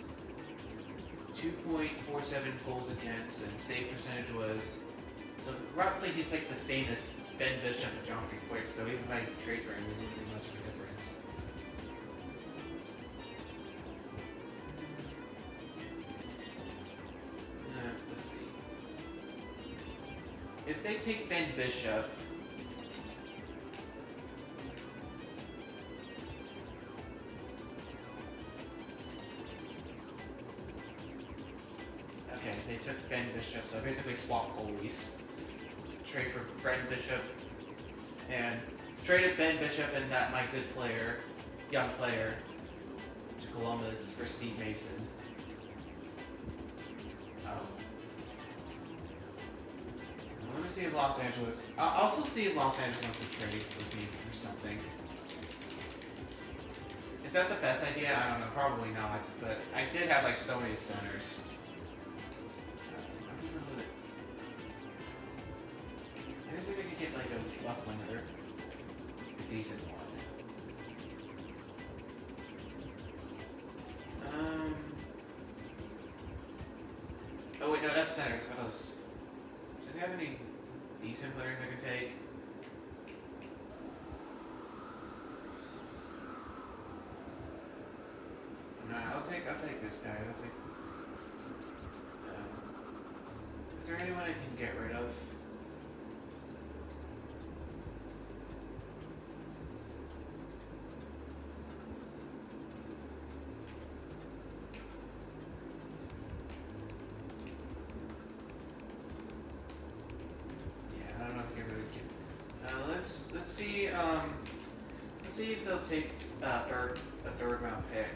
2.47 goals against, and save percentage was, so roughly he's like the same as Ben Bishop and Jonathan Quick, so even if I trade for him, it wouldn't be much of a difference. Let's see. If they take Ben Bishop, they took Ben Bishop, so I basically swapped goalies. Trade for Ben Bishop, and traded Ben Bishop and that my good player, young player, to Columbus for Steve Mason. Let me see if Los Angeles. I'll also see if Los Angeles wants to trade with me for something. Is that the best idea? I don't know. Probably not. But I did have like so many centers. I think I could get like a left winger, a decent one. no, that's centers. What else? Do they have any decent players I can take? No, I'll take this guy. I'll take. Is there anyone I can get rid of? Yeah, I don't know if you really can. Let's see. Let's see if they'll take a third round pick.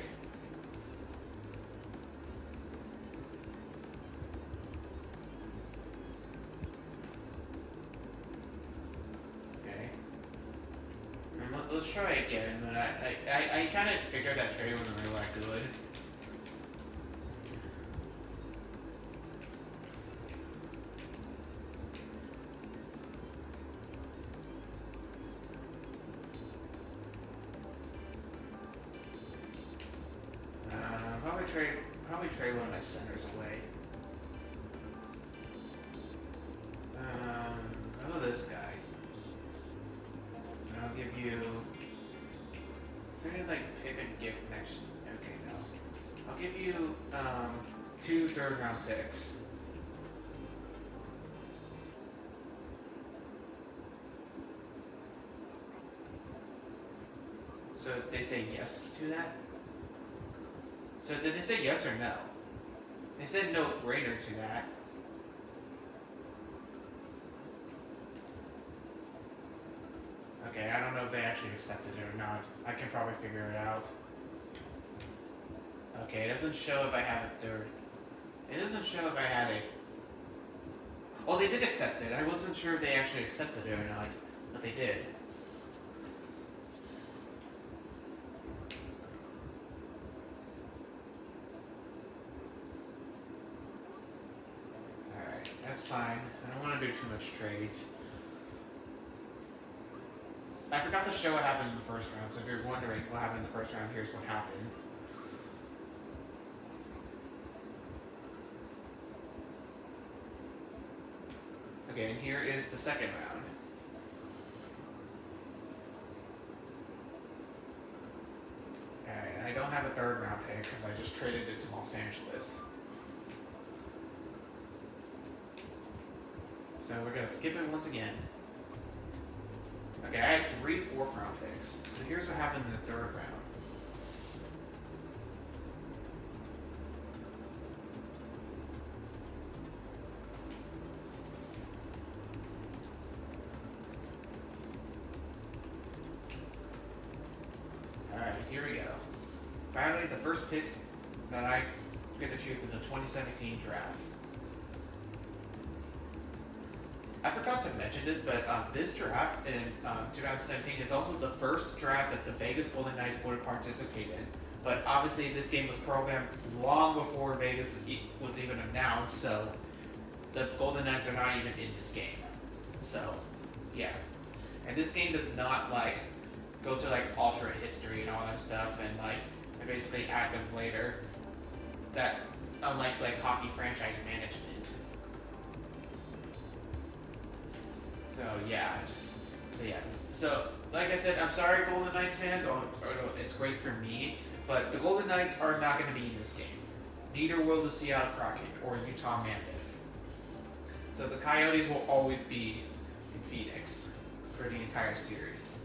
Let's try again, but I kind of figured that trade wasn't really that good. Probably trade one of my centers away. How about this guy? And I'll give you. So I need to like pick a gift next. Okay, no. I'll give you 2 third-round picks. So they say yes to that? So did they say yes or no? They said no brainer to that. Okay, I don't know if they actually accepted it or not. I can probably figure it out. Okay, it doesn't show if I have a third. It doesn't show if I had a... Oh, they did accept it. I wasn't sure if they actually accepted it or not, but they did. Alright, that's fine. I don't want to do too much trades. I forgot to show what happened in the first round, so if you're wondering what happened in the first round, here's what happened. Okay, and here is the second round. Okay, I don't have a third round pick because I just traded it to Los Angeles. So we're going to skip it once again. Okay, I had 3 4th round picks. So here's what happened in the third round. Alright, here we go. Finally, the first pick that I get to choose in the 2017 draft. I forgot to mention this, but this draft in 2017 is also the first draft that the Vegas Golden Knights would participate in. But obviously, this game was programmed long before Vegas was even announced, so the Golden Knights are not even in this game. So, yeah. And this game does not, like, go to, like, alternate history and all that stuff, and, like, they basically add them later. That, unlike, like, hockey franchise management. So yeah, So like I said, I'm sorry, Golden Knights fans. It's great for me, but the Golden Knights are not going to be in this game. Neither will the Seattle Kraken or Utah Mammoth. So the Coyotes will always be in Phoenix for the entire series.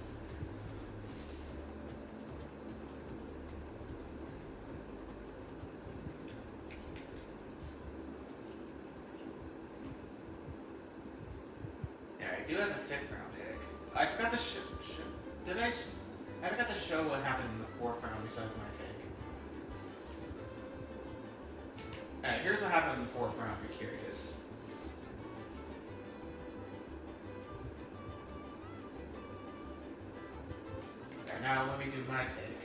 I do have a 5th round pick. I forgot to I forgot to show what happened in the 4th round besides my pick. Alright, here's what happened in the 4th round if you're curious. Okay, now let me do my pick.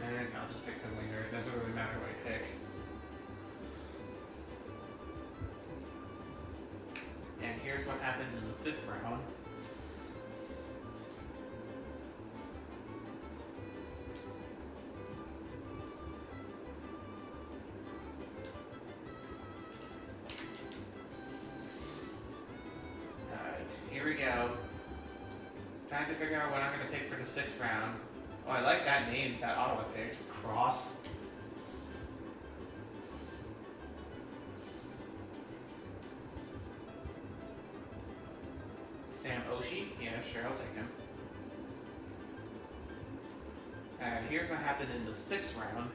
And I'll just pick the winger. It doesn't really matter what I pick. And here's what happened in the 5th round. Time to figure out what I'm going to pick for the 6th round. Oh, I like that name that Ottawa picked. Cross. Sam Oshie? Yeah, sure, I'll take him. And here's what happened in the 6th round.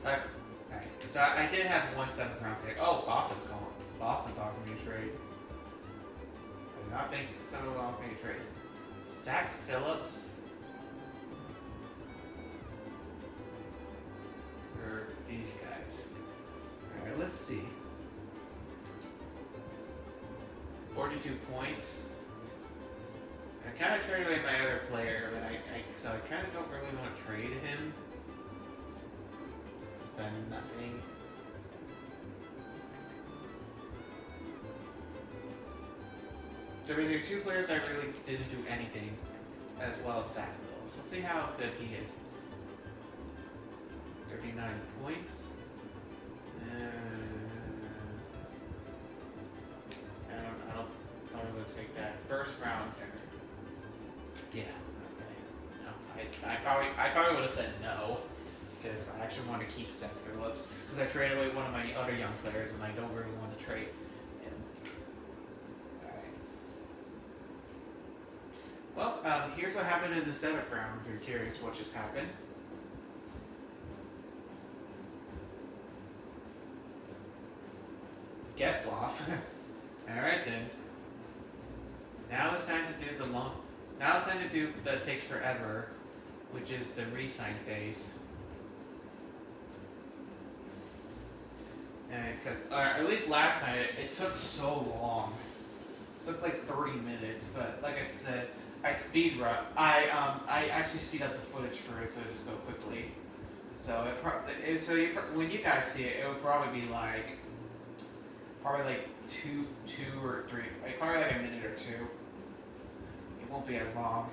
Alright, so I did have one 7th round pick. Oh, Boston's calling. Boston's offering me a trade. I do not think someone will offer me a trade. Zach Phillips. Or these guys. Alright, let's see. 42 points. I kind of traded away my other player, but so I kind of don't really want to trade him. Just done nothing. So basically, 2 players that really didn't do anything, as well as Zach Phillips. Let's see how good he is. 39 points. I don't probably would take that 1st round pick. Yeah. Okay. No, I probably would have said no, because I actually want to keep Zach Phillips, because I traded away one of my other young players, and I don't really want to trade him. All right. Well, here's what happened in the 7th round. If you're curious what just happened. Getzloff. Alright then. Now it's time to do Now it's time to do the takes forever, which is the re-sign phase. And because at least last time it took so long. It took like 30 minutes, but like I said, I speed run. I actually speed up the footage for it, so it just go quickly. So when you guys see it, it would probably be like. Probably like two or three, like probably like a minute or 2. It won't be as long.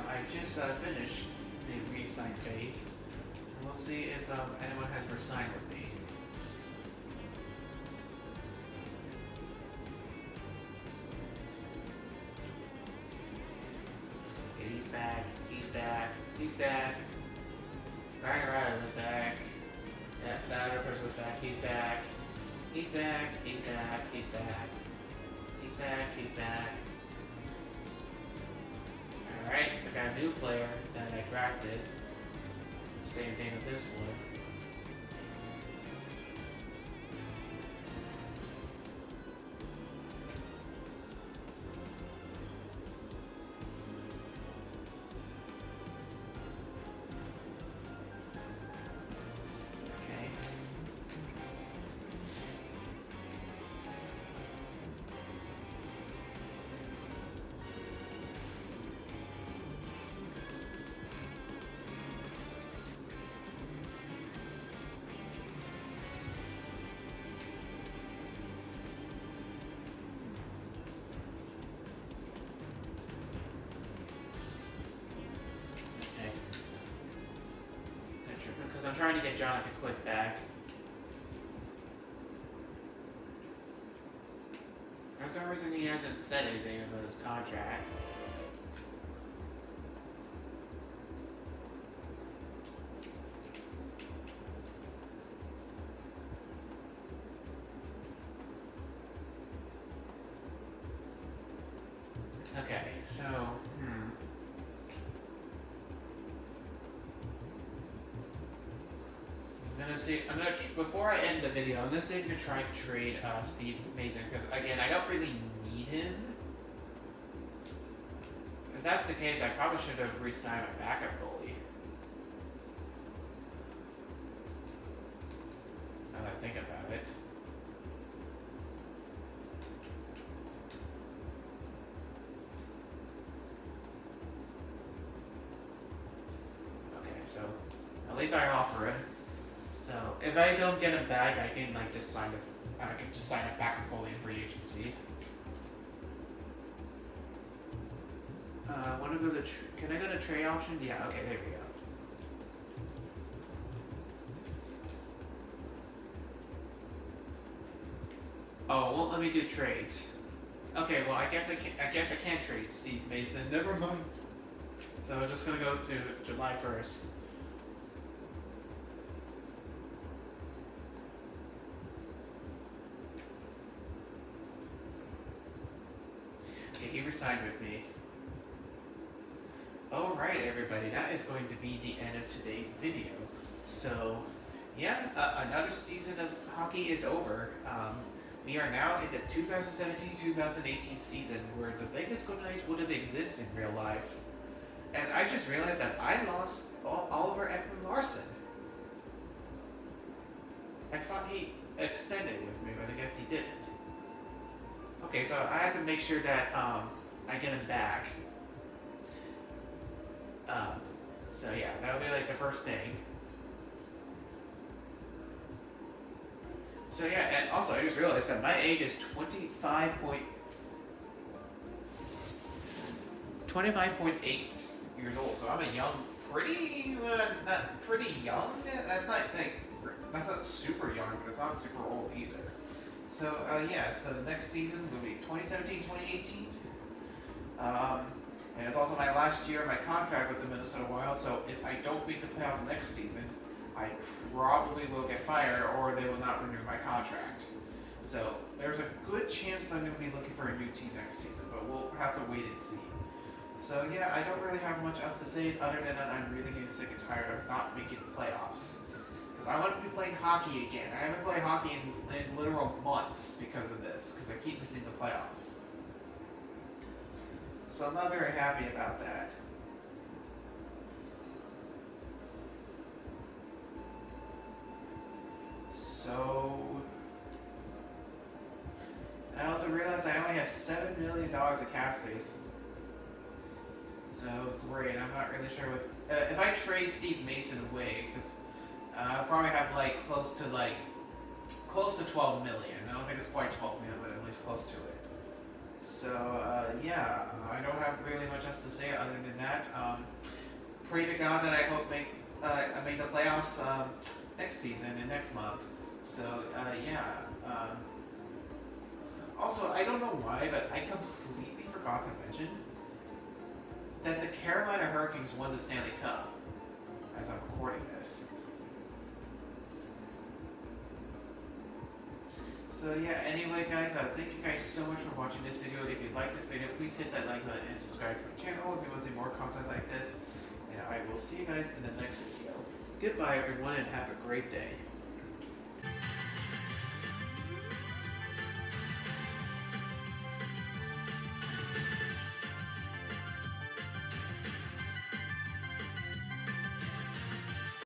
I just finished the re-sign phase, and we'll see if anyone has re-signed with me. Okay, he's back, he's back, he's back. Ryan Ryder was back. Yeah, that other person was back, he's back. He's back, he's back, he's back. He's back, he's back. Alright, I got a new player that I drafted. Same thing with this one. Okay. I'm trying to get Jonathan Quick back. For some reason he hasn't said anything about his contract. Okay, so, before I end the video, I'm gonna see if I can try to trade Steve Mason, because again, I don't really need him. If that's the case, I probably should have re-signed my backup goalie. Now that I think about it. Okay, so at least I offer it. So if I don't get him back, I can like just sign a backup goalie free agency. Want to go to? Can I go to trade options? Yeah. Okay. There we go. Oh, it won't let me do trades. Okay. Well, I guess I can't trade Steve Mason. Never mind. So I'm just gonna go to July 1st. Okay, he resigned with me. Alright everybody, that is going to be the end of today's video. So, yeah, another season of hockey is over. We are now in the 2017-2018 season where the Vegas Golden Knights would have existed in real life. And I just realized that I lost Oliver Ekman-Larsson. I thought he extended with me, but I guess he didn't. Okay, so I have to make sure that I get him back. So yeah, that'll be like the first thing. So yeah, and also I just realized that my age is 25.8 years old. So I'm a young, not pretty young. That's not super young, but it's not super old either. So yeah, so the next season will be 2017-2018. And it's also my last year of my contract with the Minnesota Wild, so if I don't make the playoffs next season, I probably will get fired or they will not renew my contract. So there's a good chance that I'm going to be looking for a new team next season, but we'll have to wait and see. So yeah, I don't really have much else to say other than that I'm really getting sick and tired of not making the playoffs. Because I want to be playing hockey again. I haven't played hockey in literal months because of this, because I keep missing the playoffs. So I'm not very happy about that. So I also realized I only have $7 million of cap space. So great, I'm not really sure what. If I trade Steve Mason away, because I'll probably have like close to 12 million. I don't think it's quite 12 million, but at least close to it. So yeah, I don't have really much else to say other than that. Pray to God that I hope I make the playoffs next season and next month. So yeah. Also, I don't know why, but I completely forgot to mention that the Carolina Hurricanes won the Stanley Cup as I'm recording this. So yeah, anyway guys, thank you guys so much for watching this video. If you like this video, please hit that like button and subscribe to my channel if you want to see more content like this. And I will see you guys in the next video. Goodbye everyone and have a great day.